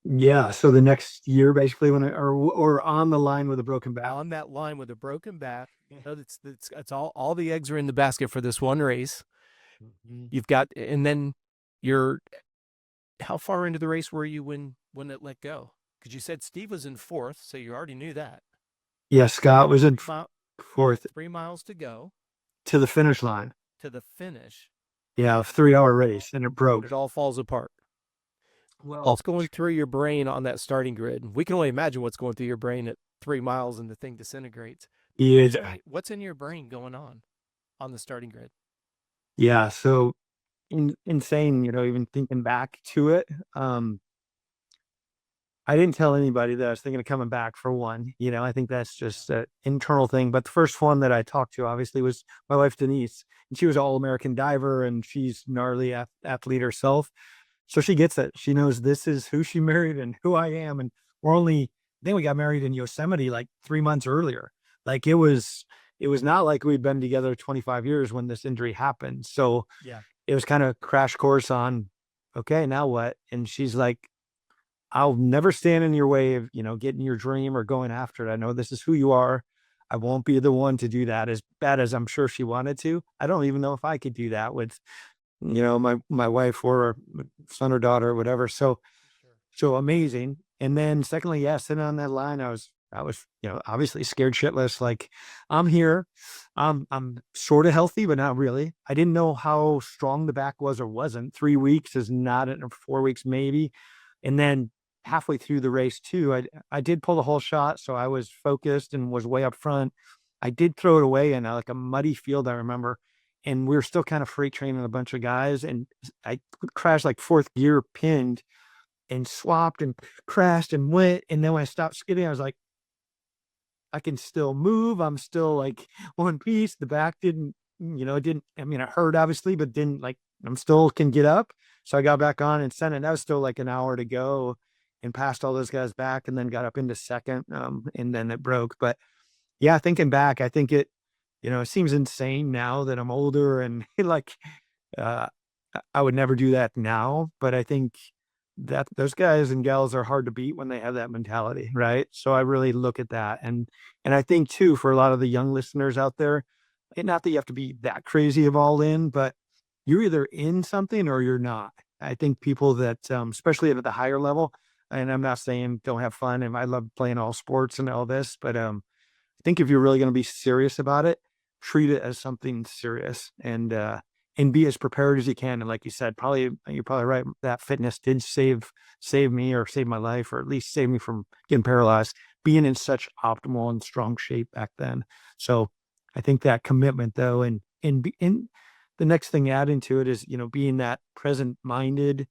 Yeah. So the next year, basically, or on the line with a broken back. On that line with a broken back, it's all the eggs are in the basket for this one race. Mm-hmm. You've got, and then how far into the race were you when it let go? Because you said Steve was in fourth, so you already knew that. Yeah, Scott was in fourth. 3 miles to go to the finish line. To the finish. Yeah, a 3-hour race, and it broke. It all falls apart. What's going through your brain on that starting grid? We can only imagine what's going through your brain at 3 miles and the thing disintegrates. Yeah. What's in your brain going on the starting grid? Yeah. So insane, even thinking back to it. I didn't tell anybody that I was thinking of coming back for one. I think that's just an internal thing. But the first one that I talked to obviously was my wife, Denise, and she was an all-American diver and she's gnarly athlete herself. So she gets it. She knows this is who she married and who I am. And then we got married in Yosemite like 3 months earlier. Like it was not like we'd been together 25 years when this injury happened. So Yeah. it was kind of crash course on, okay, now what? And she's like, I'll never stand in your way of, getting your dream or going after it. I know this is who you are. I won't be the one to do that, as bad as I'm sure she wanted to. I don't even know if I could do that with, my wife or son or daughter or whatever. So amazing. And then secondly, yeah, sitting on that line, I was, obviously scared shitless. Like, I'm here. I'm sort of healthy, but not really. I didn't know how strong the back was or wasn't. 3 weeks is not it, or 4 weeks maybe. And then halfway through the race too, I did pull the whole shot, so I was focused and was way up front. I did throw it away in like a muddy field, I remember, and we were still kind of freight training a bunch of guys, and I crashed like fourth gear, pinned, and swapped and crashed and went. And then when I stopped skidding, I was like, I can still move. I'm still like one piece. The back I mean, it hurt obviously, but didn't like, I'm still can get up. So I got back on and sent it. That was still like an hour to go and passed all those guys back and then got up into second. And then it broke. But yeah, thinking back, I think it seems insane now that I'm older and like, uh, I would never do that now, but I think that those guys and gals are hard to beat when they have that mentality, right? So I really look at that, and I think too for a lot of the young listeners out there, not that you have to be that crazy of all in, but you're either in something or you're not. I think people that, especially at the higher level, and I'm not saying don't have fun, and I love playing all sports and all this, but I think if you're really going to be serious about it, treat it as something serious and be as prepared as you can. And like you said, you're probably right. That fitness did save me or save my life, or at least save me from getting paralyzed, being in such optimal and strong shape back then. So I think that commitment though, and the next thing adding to it is, being that present minded,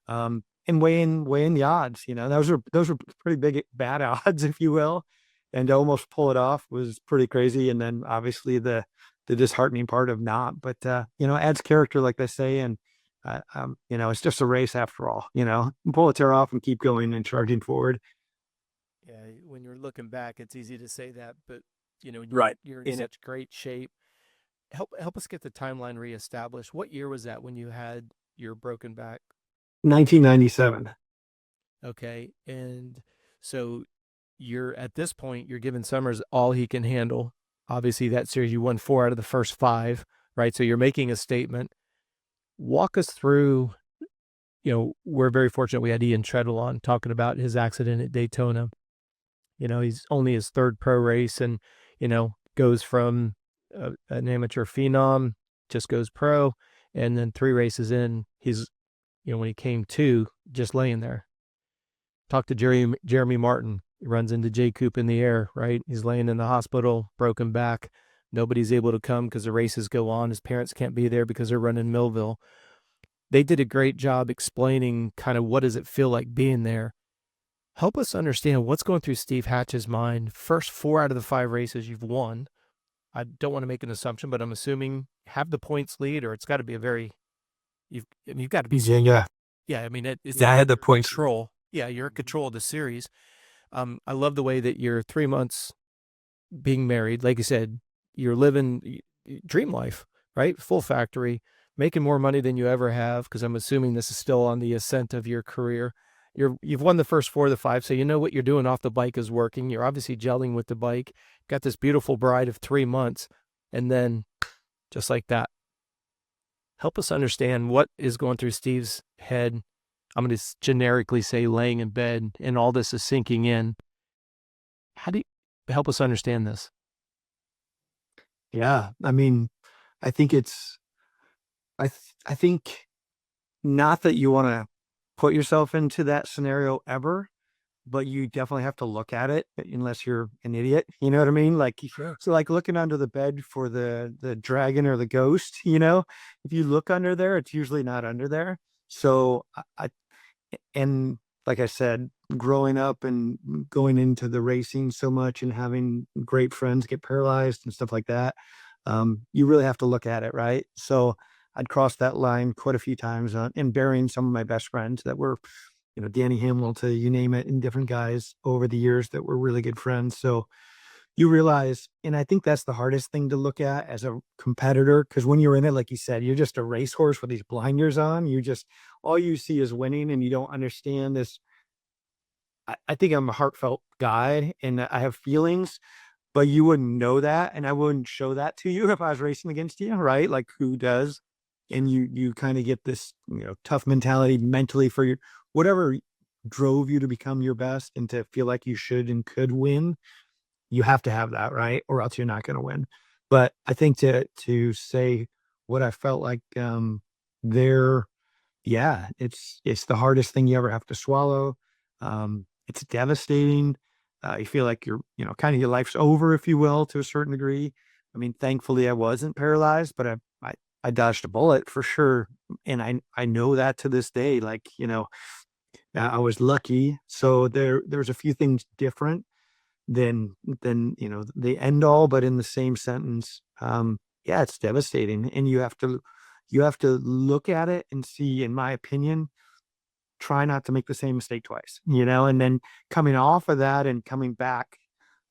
and weighing the odds. Those were pretty big bad odds, if you will, and to almost pull it off was pretty crazy. And then obviously the disheartening part of not, but adds character, like they say, and it's just a race after all. Pull a tear off and keep going and charging forward. Yeah, when you're looking back, it's easy to say that, but Right. you're in such great shape. Help us get the timeline reestablished. What year was that when you had your broken back? 1997. Okay, and so you're at this point, you're giving Summers all he can handle. Obviously, that series you won 4 out of the first 5, right? So you're making a statement. Walk us through. We're very fortunate we had Ian Treadwell on talking about his accident at Daytona. He's only his 3rd pro race and, goes from an amateur phenom, just goes pro. And then 3 races in, he's, when he came to, just laying there. Talk to Jeremy Martin. He runs into Jay Coop in the air, right? He's laying in the hospital, broken back. Nobody's able to come because the races go on. His parents can't be there because they're running Millville. They did a great job explaining kind of what does it feel like being there. Help us understand what's going through Steve Hatch's mind. First 4 out of the 5 races you've won. I don't want to make an assumption, but I'm assuming have the points lead, or it's got to be you've got to be. Yeah. Yeah, I mean, it's I had the points. Control. Yeah, you're in control of the series. I love the way that you're 3 months being married. Like you said, you're living dream life, right? Full factory, making more money than you ever have, because I'm assuming this is still on the ascent of your career. You've won the first 4 of the 5, so you know what you're doing off the bike is working. You're obviously gelling with the bike. Got this beautiful bride of 3 months, and then just like that. Help us understand what is going through Steve's head. I'm going to generically say laying in bed, and all this is sinking in. How do you help us understand this? Yeah. I mean, I think I think not that you want to put yourself into that scenario ever, but you definitely have to look at it unless you're an idiot. You know what I mean? Like, Sure. so like looking under the bed for the dragon or the ghost, you know, if you look under there, it's usually not under there. So and like I said, growing up and going into the racing so much and having great friends get paralyzed and stuff like that, you really have to look at it, right? So I'd crossed that line quite a few times and burying some of my best friends that were, you know, Danny Hamilton, you name it, and different guys over the years that were really good friends. So you realize, and I think that's the hardest thing to look at as a competitor, because when you're in it, like you said, you're just a racehorse with these blinders on. You just, all you see is winning, and you don't understand this. I think I'm a heartfelt guy and I have feelings, but you wouldn't know that. And I wouldn't show that to you if I was racing against you, right? Like who does? And you kind of get this, you know, tough mentality mentally for your, whatever drove you to become your best and to feel like you should and could win. You have to have that, right? Or else you're not going to win. But I think to say what I felt like there, yeah, it's the hardest thing you ever have to swallow. It's devastating. You feel like you're, you know, kind of your life's over, if you will, to a certain degree. I mean, thankfully I wasn't paralyzed, but I dodged a bullet for sure. And I know that to this day, like, you know, I was lucky. So there's a few things different than you know the end all, but in the same sentence, yeah, it's devastating, and you have to look at it and see, in my opinion, try not to make the same mistake twice, you know, and then coming off of that and coming back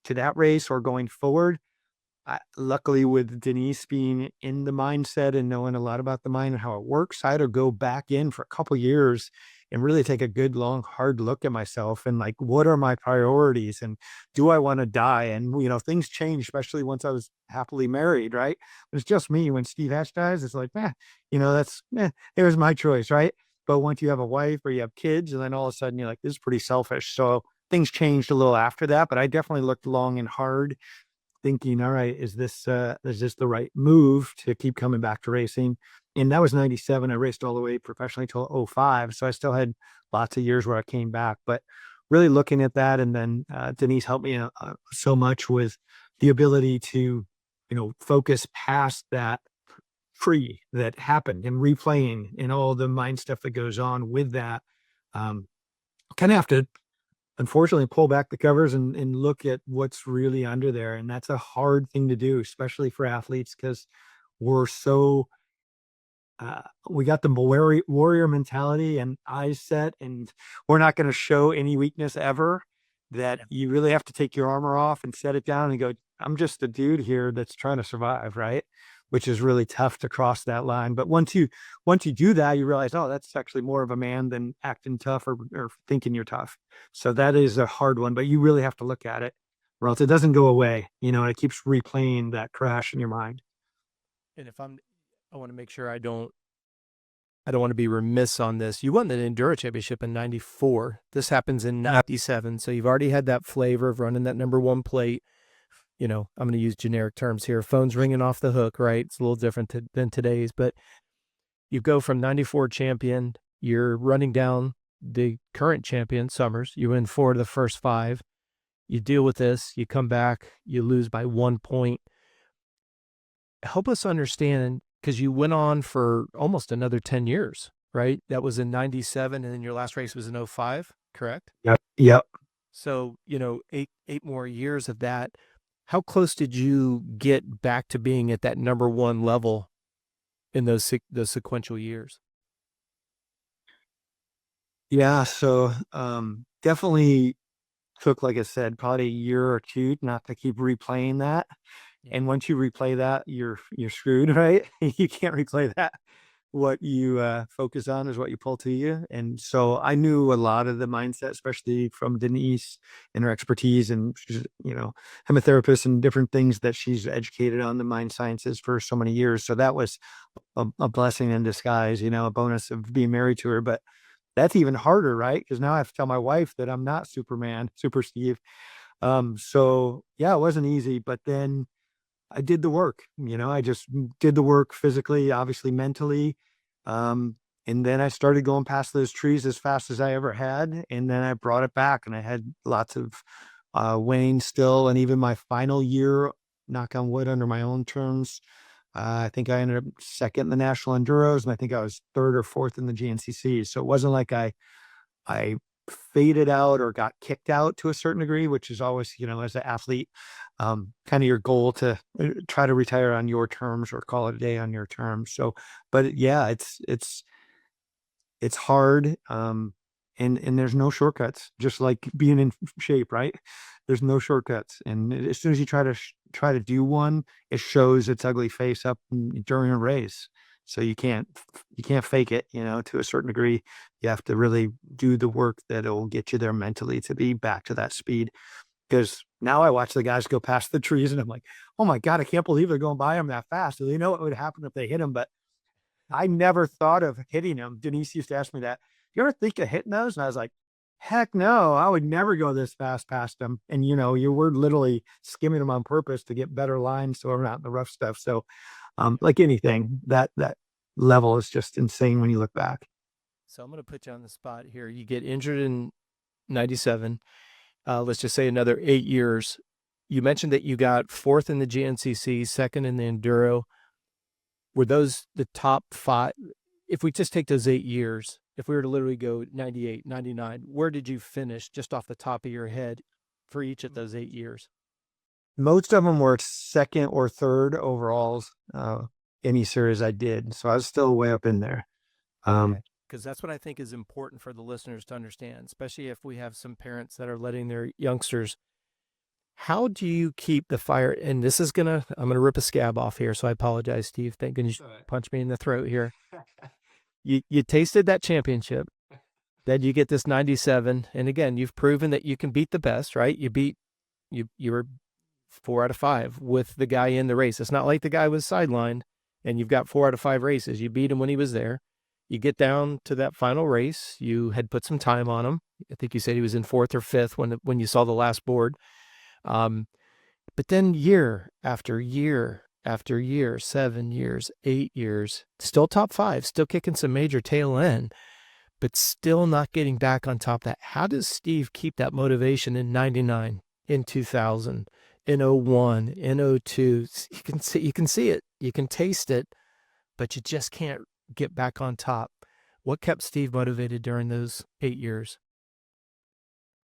to that race or going forward. Luckily, with Denise being in the mindset and knowing a lot about the mind and how it works, I had to go back in for a couple years and really take a good, long, hard look at myself and like, what are my priorities and do I want to die? And, you know, things change, especially once I was happily married, right? It's just me. When Steve Hatch dies, it's like, you know, it was my choice, right? But once you have a wife or you have kids, and then all of a sudden you're like, this is pretty selfish. So things changed a little after that, but I definitely looked long and hard thinking, all right, is this the right move to keep coming back to racing? And that was 97. I raced all the way professionally till '05. So I still had lots of years where I came back, but really looking at that. And then Denise helped me so much with the ability to, you know, focus past that free that happened and replaying and all the mind stuff that goes on with that. Kind of have to unfortunately pull back the covers and look at what's really under there. And that's a hard thing to do, especially for athletes, because we're so, we got the warrior mentality and eyes set, and we're not going to show any weakness ever, that you really have to take your armor off and set it down and go, I'm just a dude here that's trying to survive. Right. Which is really tough to cross that line. But once you do that, you realize, oh, that's actually more of a man than acting tough or thinking you're tough. So that is a hard one, but you really have to look at it or else it doesn't go away, you know, and it keeps replaying that crash in your mind. And I want to make sure I don't want to be remiss on this. You won the Enduro Championship in 94. This happens in 97. So you've already had that flavor of running that number one plate. You know, I'm going to use generic terms here. Phone's ringing off the hook, right? It's a little different than today's, but you go from 94 champion, you're running down the current champion, Summers. You win 4 of the first 5. You deal with this, you come back, you lose by 1 point. Help us understand, because you went on for almost another 10 years, right? That was in 97, and then your last race was in 05, correct? Yep. Yep. So, you know, eight more years of that. How close did you get back to being at that number one level in those sequential years? Yeah. So definitely took, like I said, probably a year or two not to keep replaying that. Yeah. And once you replay that, you're screwed, right? You can't replay that. What you focus on is what you pull to you. And so I knew a lot of the mindset, especially from Denise and her expertise. And she's, you know, I'm a therapist and different things that she's educated on the mind sciences for so many years. So that was a blessing in disguise, you know, a bonus of being married to her. But that's even harder, right? Because now I have to tell my wife that I'm not Superman, Super Steve. So yeah, it wasn't easy, but then I did the work, you know, I just did the work physically, obviously mentally. And then I started going past those trees as fast as I ever had. And then I brought it back, and I had lots of winning still. And even my final year, knock on wood, under my own terms, I think I ended up second in the national enduros, and I think I was third or fourth in the GNCC. So it wasn't like I faded out or got kicked out to a certain degree, which is always, as an athlete, kind of your goal to try to retire on your terms or call it a day on your terms. So, but yeah, it's hard. And there's no shortcuts, just like being in shape, right? There's no shortcuts. And as soon as you try to do one, it shows its ugly face up during a race. So you can't fake it, to a certain degree. You have to really do the work that'll get you there mentally to be back to that speed. Because now I watch the guys go past the trees, and I'm like, oh my God, I can't believe they're going by them that fast. Do they know what would happen if they hit them? But I never thought of hitting them. Denise used to ask me that. You ever think of hitting those? And I was like, heck no, I would never go this fast past them. And you were literally skimming them on purpose to get better lines so we're not in the rough stuff. So like anything, that level is just insane when you look back. So I'm going to put you on the spot here. You get injured in 97. Let's just say another 8 years. You mentioned that you got fourth in the GNCC, second in the enduro. Were those the top 5? If we just take those 8 years, if we were to literally go 98, 99, where did you finish just off the top of your head for each of those 8 years? Most of them were second or third overalls, any series I did. So I was still way up in there. Because that's what I think is important for the listeners to understand, especially if we have some parents that are letting their youngsters. How do you keep the fire? And I'm going to rip a scab off here. So I apologize, Steve. Thank goodness you punched me in the throat here. You tasted that championship. Then you get this 97. And again, you've proven that you can beat the best, right? You were 4 out of 5 with the guy in the race. It's not like the guy was sidelined and you've got 4 out of 5 races. You beat him when he was there. You get down to that final race. You had put some time on him. I think you said he was in 4th or 5th when you saw the last board. But then year after year after year, 7 years, 8 years, still top 5, still kicking some major tail end, but still not getting back on top of that. How does Steve keep that motivation in 99, in 2000, in 01, in 02? You can see it, you can taste it, but you just can't get back on top. What kept Steve motivated during those 8 years?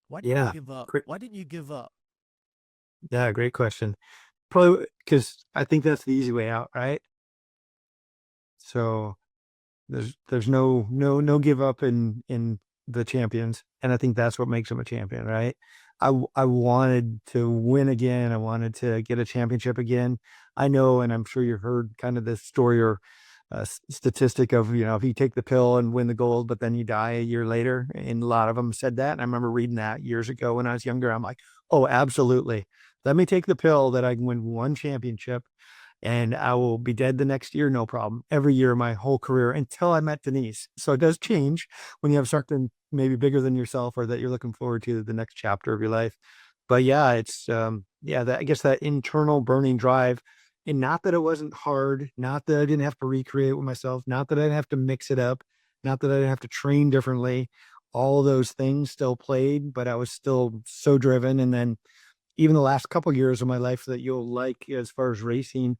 Why didn't you give up? Why didn't you give up? Yeah, great question. Probably because I think that's the easy way out, right? So there's no give up in the champions, and I think that's what makes them a champion, right? I wanted to win again. I wanted to get a championship again. I know, and I'm sure you've heard kind of this story or statistic of, if you take the pill and win the gold, but then you die a year later, and a lot of them said that. And I remember reading that years ago when I was younger. I'm like, oh, absolutely. Let me take the pill that I can win one championship and I will be dead the next year. No problem. Every year, my whole career until I met Denise. So it does change when you have something maybe bigger than yourself or that you're looking forward to the next chapter of your life. But yeah, it's, I guess that internal burning drive. And not that it wasn't hard, not that I didn't have to recreate with myself, not that I didn't have to mix it up, not that I didn't have to train differently. All those things still played, but I was still so driven. And then even the last couple of years of my life that you'll like as far as racing,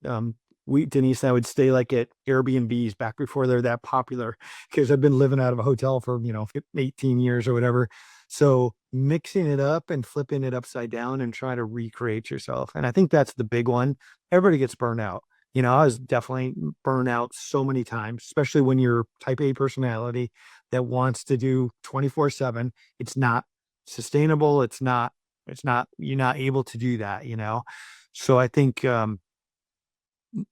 Denise and I would stay like at Airbnbs back before they're that popular, because I've been living out of a hotel for 18 years or whatever. So mixing it up and flipping it upside down and trying to recreate yourself, and I think that's the big one. Everybody gets burned out. I was definitely burned out so many times, especially when you're type A personality that wants to do 24/7. It's not sustainable. It's not, you're not able to do that, So I think,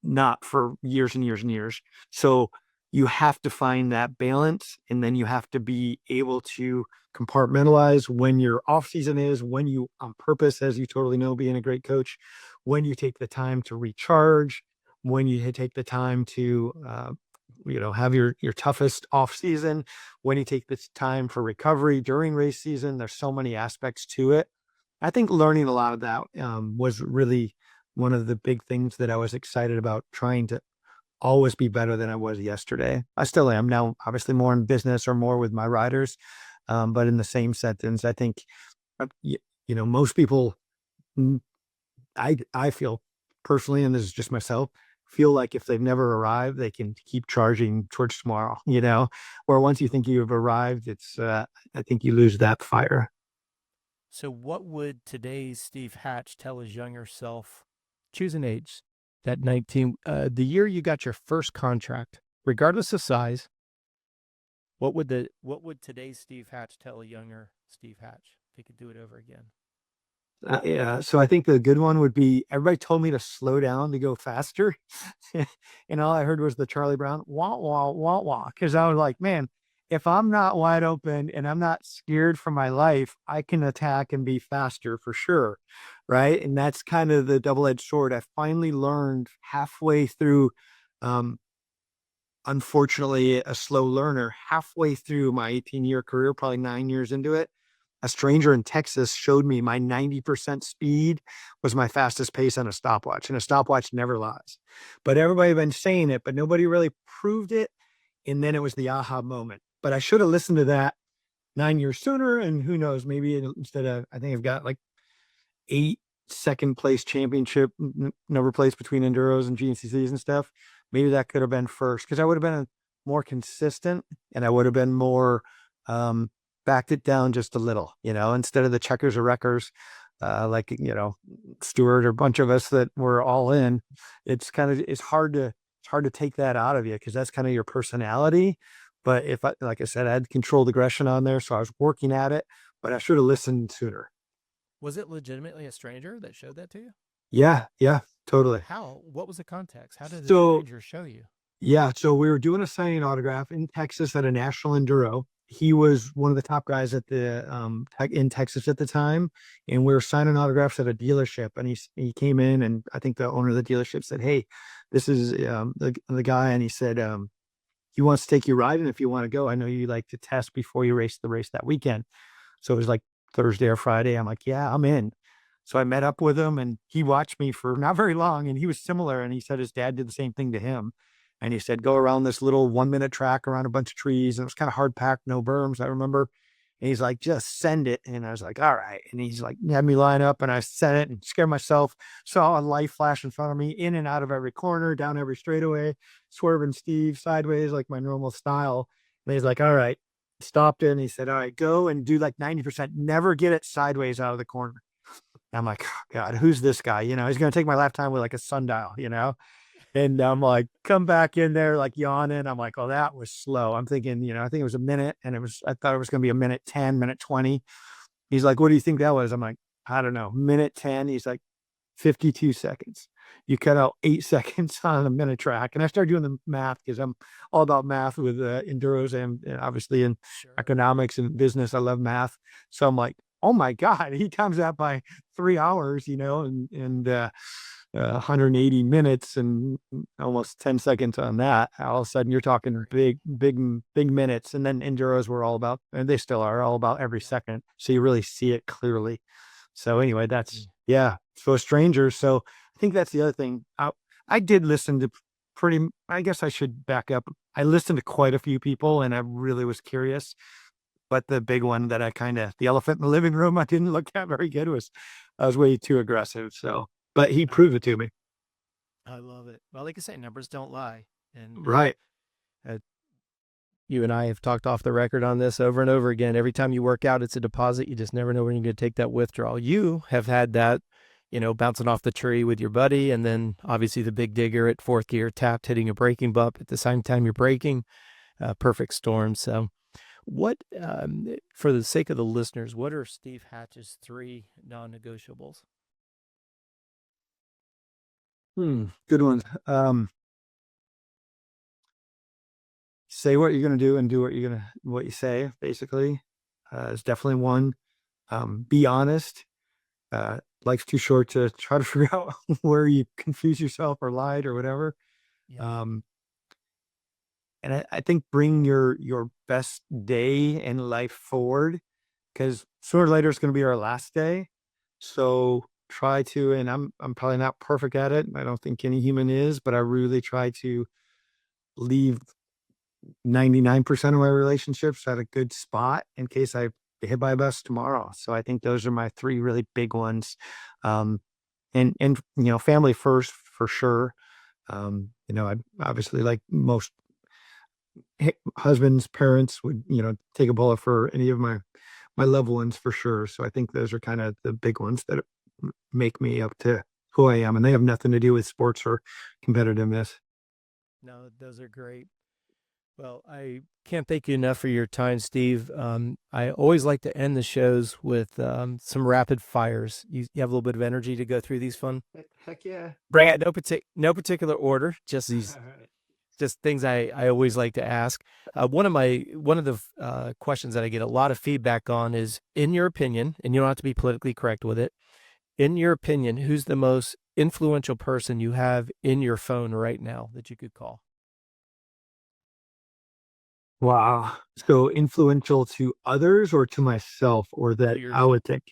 not for years and years and years. So you have to find that balance, and then you have to be able to compartmentalize when your off season is, when you on purpose, as you totally know, being a great coach, when you take the time to recharge, when you take the time to, have your toughest off season, when you take this time for recovery during race season. There's so many aspects to it. I think learning a lot of that was really one of the big things that I was excited about trying to always be better than I was yesterday. I still am now, obviously more in business or more with my riders. But in the same sentence, I think, most people, mm, I feel personally, and this is just myself, feel like if they've never arrived, they can keep charging towards tomorrow, or once you think you've arrived, I think you lose that fire. So, what would today's Steve Hatch tell his younger self? Choose an age. That 19, the year you got your first contract, regardless of size. What would today's Steve Hatch tell a younger Steve Hatch if he could do it over again? Yeah, so I think the good one would be everybody told me to slow down to go faster, and all I heard was the Charlie Brown wah wah wah wah because I was like, man, if I'm not wide open and I'm not scared for my life, I can attack and be faster for sure, right? And that's kind of the double-edged sword. I finally learned halfway through, um, unfortunately, a slow learner, halfway through my 18-year career, probably 9 years into it. A stranger in Texas showed me my 90% speed was my fastest pace on a stopwatch, and a stopwatch never lies. But everybody had been saying it, but nobody really proved it. And then it was the aha moment. But I should have listened to that 9 years sooner. And who knows, maybe instead of, I think I've got like 8 second place championship number place between enduros and GNCCs and stuff. Maybe that could have been first because I would have been more consistent and I would have been more, backed it down just a little, instead of the checkers or wreckers, like, Stuart or a bunch of us that were all in. It's hard to take that out of you because that's kind of your personality. But if I, like I said, I had controlled aggression on there, so I was working at it, but I should have listened sooner. Was it legitimately a stranger that showed that to you? Yeah, yeah, totally. How? What was the context? How did the So stranger show you? yeah, so we were doing a signing autograph in Texas at a national enduro. He was one of the top guys at the in Texas at the time, and we were signing autographs at a dealership. And he came in, and I think the owner of the dealership said, "Hey, this is the guy," and he said, "He wants to take you riding if you want to go. I know you like to test before you race the race that weekend." So it was like Thursday or Friday. I'm like, "Yeah, I'm in." So I met up with him, and he watched me for not very long, and he was similar. And he said his dad did the same thing to him. And he said, go around this little 1 minute track around a bunch of trees. And it was kind of hard packed, no berms, I remember. And he's like, just send it. And I was like, all right. And he's like, had me line up and I sent it and scared myself. Saw a light flash in front of me, in and out of every corner, down every straightaway, swerving Steve sideways like my normal style. And he's like, all right. Stopped it. And he said, all right, go and do like 90%. Never get it sideways out of the corner. And I'm like, oh, God, who's this guy? He's going to take my lap time with like a sundial. And I'm like, come back in there, like yawning. I'm like, oh, that was slow. I'm thinking, I think it was a minute and I thought it was going to be a minute 10, minute 20. He's like, what do you think that was? I'm like, I don't know, minute 10. He's like, 52 seconds. You cut out 8 seconds on a minute track. And I started doing the math because I'm all about math with enduros and obviously in economics and business. I love math. So I'm like, oh my God, he times that by 3 hours, and 180 minutes and almost 10 seconds on that. All of a sudden you're talking big, big, big minutes. And then enduros were all about, and they still are all about every second. So you really see it clearly. So anyway, that's, yeah, so a stranger. So I think that's the other thing. I did listen to I guess I should back up. I listened to quite a few people and I really was curious. But the big one that the elephant in the living room, I didn't look at very good I was way too aggressive. So, but he proved it to me. I love it. Well, like I say, numbers don't lie. And Right. You and I have talked off the record on this over and over again. Every time you work out, it's a deposit. You just never know when you're going to take that withdrawal. You have had that, bouncing off the tree with your buddy. And then obviously the big digger at fourth gear tapped, hitting a braking bump at the same time you're braking. Perfect storm. So what, for the sake of the listeners, what are Steve Hatch's 3 non-negotiables? Good ones. Say what you're going to do and do what you say, basically, is definitely one. Be honest. Life's too short to try to figure out where you confuse yourself or lied or whatever. Yeah. And I think bring your best day in life forward because sooner or later it's going to be our last day. So try to, and I'm probably not perfect at it. I don't think any human is, but I really try to leave 99% of my relationships at a good spot in case I get hit by a bus tomorrow. So I think those are my three really big ones. And family first for sure. I obviously, like most husbands, parents, would take a bullet for any of my loved ones for sure. So I think those are kind of the big ones that make me up to who I am, and they have nothing to do with sports or competitiveness. No, those are great. Well, I can't thank you enough for your time, Steve. I always like to end the shows with some rapid fires. You have a little bit of energy to go through these fun. Heck yeah. Bring it. No particular order. Just these, just things I always like to ask. One of the questions that I get a lot of feedback on is, in your opinion, and you don't have to be politically correct with it. In your opinion, who's the most influential person you have in your phone right now that you could call? Wow. So influential to others or to myself, or that I would think?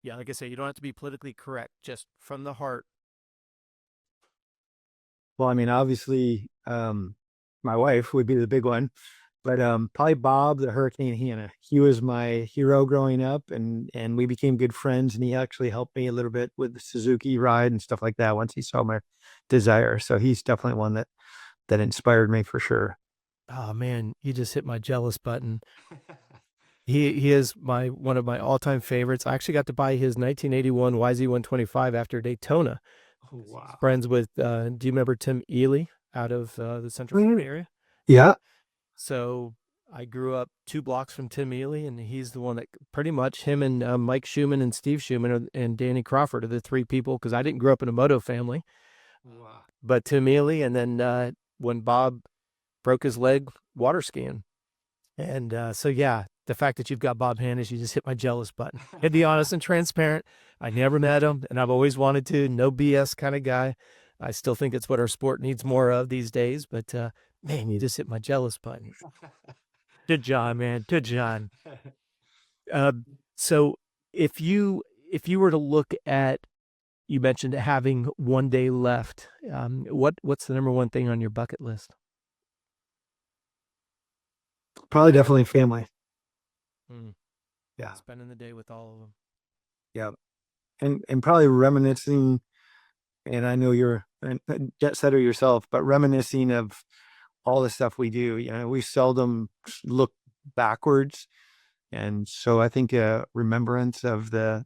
Yeah, like I say, you don't have to be politically correct, just from the heart. Well, I mean, obviously, my wife would be the big one, but probably Bob the Hurricane Hannah. He was my hero growing up, and we became good friends. And he actually helped me a little bit with the Suzuki ride and stuff like that once he saw my desire. So he's definitely one that inspired me for sure. Oh man, you just hit my jealous button. He is one of my all-time favorites. I actually got to buy his 1981 YZ125 after Daytona. Oh, wow. Friends with do you remember Tim Ely out of the Central Florida area? Yeah. So I grew up 2 blocks from Tim Ely, and he's the one that pretty much him and Mike Schumann and Steve Schumann and Danny Crawford are the 3 people, because I didn't grow up in a moto family. Wow. But Tim Ely, and then when Bob broke his leg water skiing. And so, yeah, the fact that you've got Bob Hannes, you just hit my jealous button. To be honest and transparent, I never met him, and I've always wanted to. No BS kind of guy. I still think it's what our sport needs more of these days. But, man, you just hit my jealous button. Good John, man. Good John. So if you were to look at, you mentioned having one day left, what's the number one thing on your bucket list? Probably definitely family. Yeah. Spending the day with all of them. Yeah. And probably reminiscing, and I know you're a jet setter yourself, but reminiscing of all the stuff we do. We seldom look backwards. And so I think a remembrance of the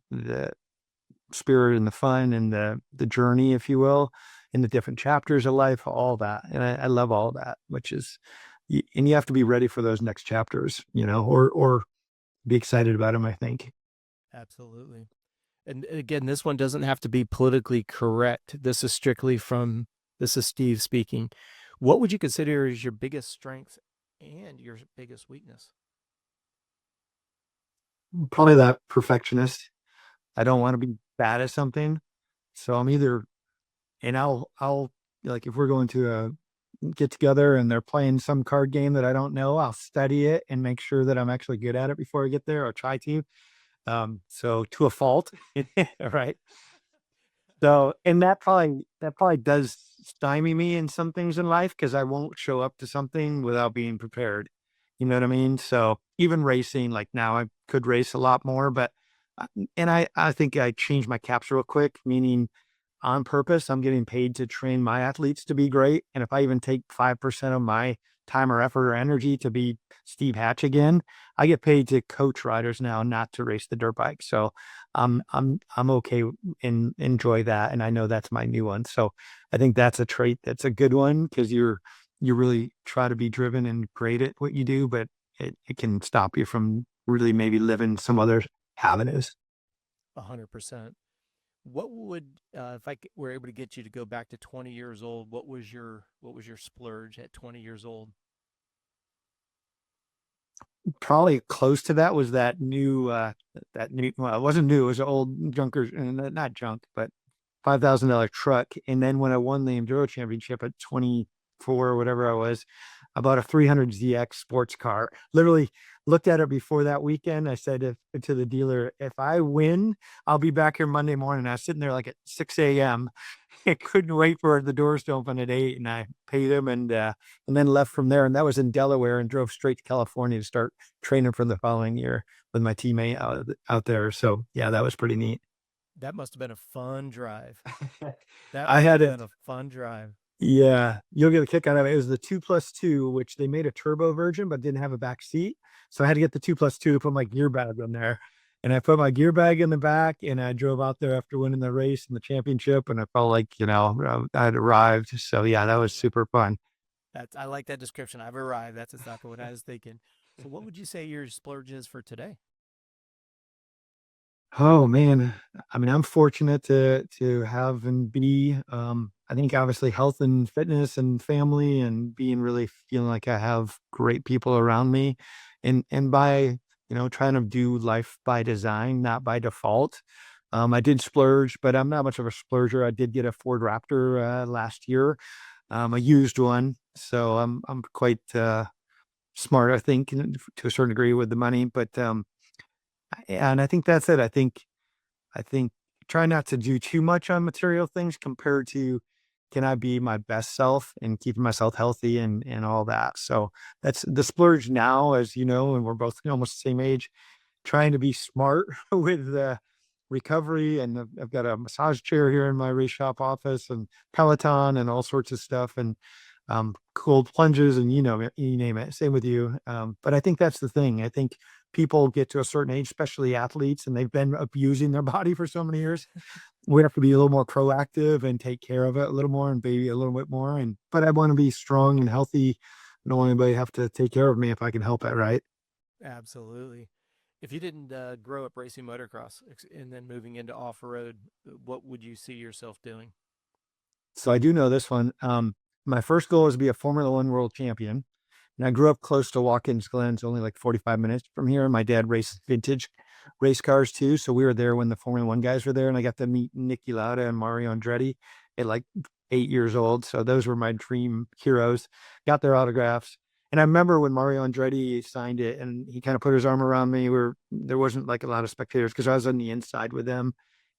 spirit and the fun and the journey, if you will, in the different chapters of life, all that. And I love all that, which is, and you have to be ready for those next chapters, or be excited about them, I think. Absolutely. And again, this one doesn't have to be politically correct. This is Steve speaking. What would you consider as your biggest strength and your biggest weakness? Probably that perfectionist. I don't want to be bad at something. So I'm either, and I'll like, if we're going to a get together and they're playing some card game that I don't know, I'll study it and make sure that I'm actually good at it before I get there, or try to. So to a fault, right? So, and that probably does stymie me in some things in life, because I won't show up to something without being prepared. You know what I mean? So even racing, like now I could race a lot more, but, and I think I changed my caps real quick, meaning on purpose, I'm getting paid to train my athletes to be great. And if I even take 5% of my time or effort or energy to be Steve Hatch again, I get paid to coach riders now, not to race the dirt bike. So I'm okay and enjoy that. And I know that's my new one. So I think that's a trait that's a good one, because you really try to be driven and great at what you do, but it can stop you from really maybe living some other avenues. 100%. What would, if were able to get you to go back to 20 years old, what was your splurge at 20 years old? Probably close to that was that new, well, it wasn't new, it was an old junker, not junk, but $5,000 truck. And then when I won the enduro championship at 24 or whatever I was, I bought a 300ZX sports car. Literally looked at it before that weekend. I said to the dealer, if I win, I'll be back here Monday morning. I was sitting there like at 6 a.m. I couldn't wait for the doors to open at 8, and I paid him and then left from there. And that was in Delaware, and drove straight to California to start training for the following year with my teammate out there. So yeah, that was pretty neat. That must have been a fun drive. That I must had have it. been a fun drive. Yeah, you'll get a kick out of it. It was the 2+2, which they made a turbo version, but didn't have a back seat. So I had to get the 2+2 to put my gear bag in there. And I put my gear bag in the back, and I drove out there after winning the race and the championship. And I felt like, I had arrived. So yeah, that was super fun. I like that description. I've arrived. That's exactly what I was thinking. So what would you say your splurge is for today? Oh man, I mean, I'm fortunate to have and be. I think obviously health and fitness and family and being really feeling like I have great people around me, and by trying to do life by design, not by default. I did splurge, but I'm not much of a splurger. I did get a Ford Raptor last year, a used one, so I'm quite smart, I think, to a certain degree with the money, but and I think that's it. I think try not to do too much on material things compared to can I be my best self and keeping myself healthy and all that. So that's the splurge now, as you know, and we're both almost the same age, trying to be smart with recovery. And I've got a massage chair here in my race shop office and Peloton and all sorts of stuff and cold plunges and you name it. Same with you. But I think that's the thing. I think people get to a certain age, especially athletes, and they've been abusing their body for so many years. We have to be a little more proactive and take care of it a little more and baby a little bit more. But I want to be strong and healthy. I don't want anybody to have to take care of me if I can help it, right? Absolutely. If you didn't grow up racing motocross and then moving into off-road, what would you see yourself doing? So I do know this one. My first goal is to be a Formula One world champion. And I grew up close to Watkins Glen. It's only like 45 minutes from here. My dad raced vintage race cars too. So we were there when the Formula One guys were there. And I got to meet Nicky Lauda and Mario Andretti at like 8 years old. So those were my dream heroes. Got their autographs. And I remember when Mario Andretti signed it and he kind of put his arm around me, there wasn't like a lot of spectators because I was on the inside with them.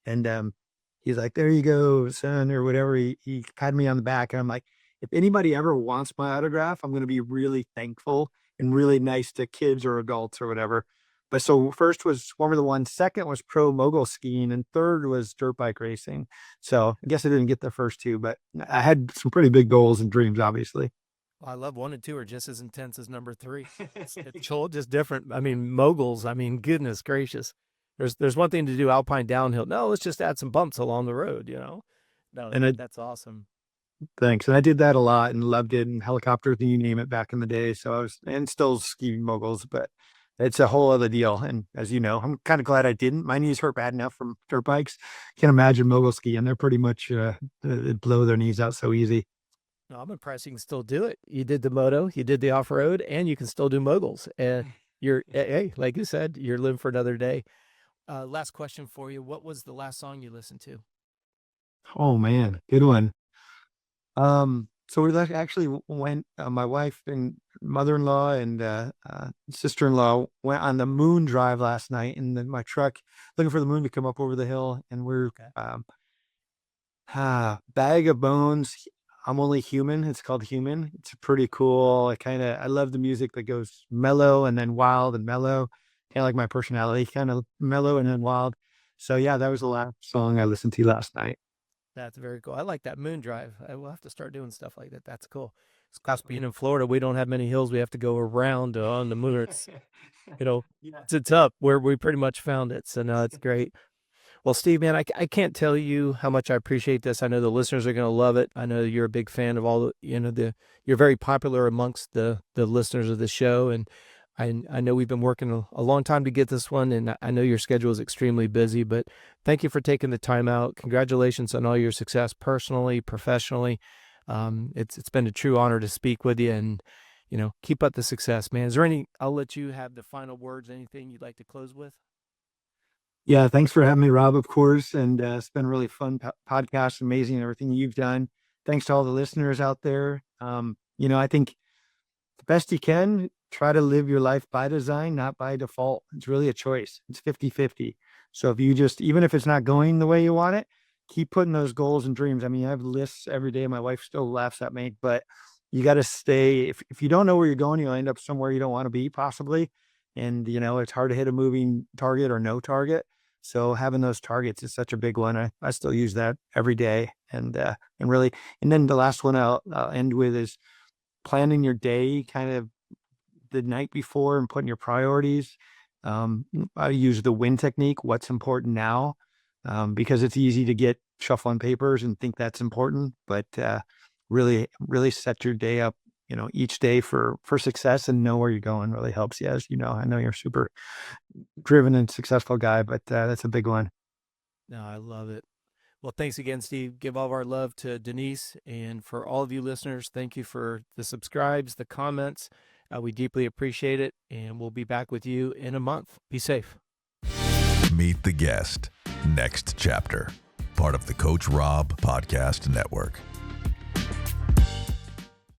And he's like, there you go, son, or whatever. He patted me on the back. And I'm like, if anybody ever wants my autograph, I'm going to be really thankful and really nice to kids or adults or whatever. But so first was Formula One, second was pro mogul skiing, and third was dirt bike racing. So I guess I didn't get the first two, but I had some pretty big goals and dreams, obviously. Well, I love 1 and 2 are just as intense as number 3. It's just different. I mean, moguls. I mean, goodness gracious. There's one thing to do alpine downhill. No, let's just add some bumps along the road. No, And that's awesome. thanks. And I did that a lot and loved it, and helicopters and you name it back in the day. So I was, and still ski moguls, but it's a whole other deal. And as you know, I'm kind of glad I didn't. My knees hurt bad enough from dirt bikes. Can't imagine mogul ski, and they're pretty much they blow their knees out so easy. No, I'm impressed you can still do it. You did the moto, you did the off road, and you can still do moguls. And hey, like you said, you're living for another day. Last question for you. What was the last song you listened to? Oh man, good one. So we actually went, my wife and mother-in-law and sister-in-law went on the moon drive last night in my truck, looking for the moon to come up over the hill. And we're Okay. Bag of Bones. I'm Only Human. It's called Human. It's pretty cool. I love the music that goes mellow and then wild and mellow, kind of like my personality, kind of mellow and then wild. So yeah, that was the last song I listened to last night. That's very cool. I like that moon drive. I will have to start doing stuff like that. That's cool. It's That's being in Florida. We don't have many hills. We have to go around on the moon. It's, yeah. it's up where we pretty much found it. So no, it's great. Well, Steve, man, I can't tell you how much I appreciate this. I know the listeners are going to love it. I know you're a big fan of all you're very popular amongst the listeners of the show. And I know we've been working a long time to get this one, and I know your schedule is extremely busy, but thank you for taking the time out. Congratulations on all your success personally, professionally. It's been a true honor to speak with you, and, keep up the success, man. Is there I'll let you have the final words, anything you'd like to close with? Yeah, thanks for having me, Rob, of course. And it's been a really fun podcast, amazing everything you've done. Thanks to all the listeners out there. I think best you can, try to live your life by design, not by default. It's really a choice. It's 50-50. So if you just, even if it's not going the way you want it, keep putting those goals and dreams. I mean, I have lists every day. My wife still laughs at me, but you got to stay. If you don't know where you're going, you'll end up somewhere you don't want to be possibly. And, it's hard to hit a moving target or no target. So having those targets is such a big one. I still use that every day. And really, and then the last one I'll end with is planning your day kind of the night before and putting your priorities. I use the win technique. What's important now? Because it's easy to get shuffling papers and think that's important, but really set your day up, each day for success, and know where you're going really helps you. As you know, I know you're a super driven and successful guy, but that's a big one. No, I love it. Well, thanks again, Steve. Give all of our love to Denise. And for all of you listeners, thank you for the subscribes, the comments. We deeply appreciate it. And we'll be back with you in a month. Be safe. Meet the Guest. Next chapter. Part of the Coach Robb Podcast Network.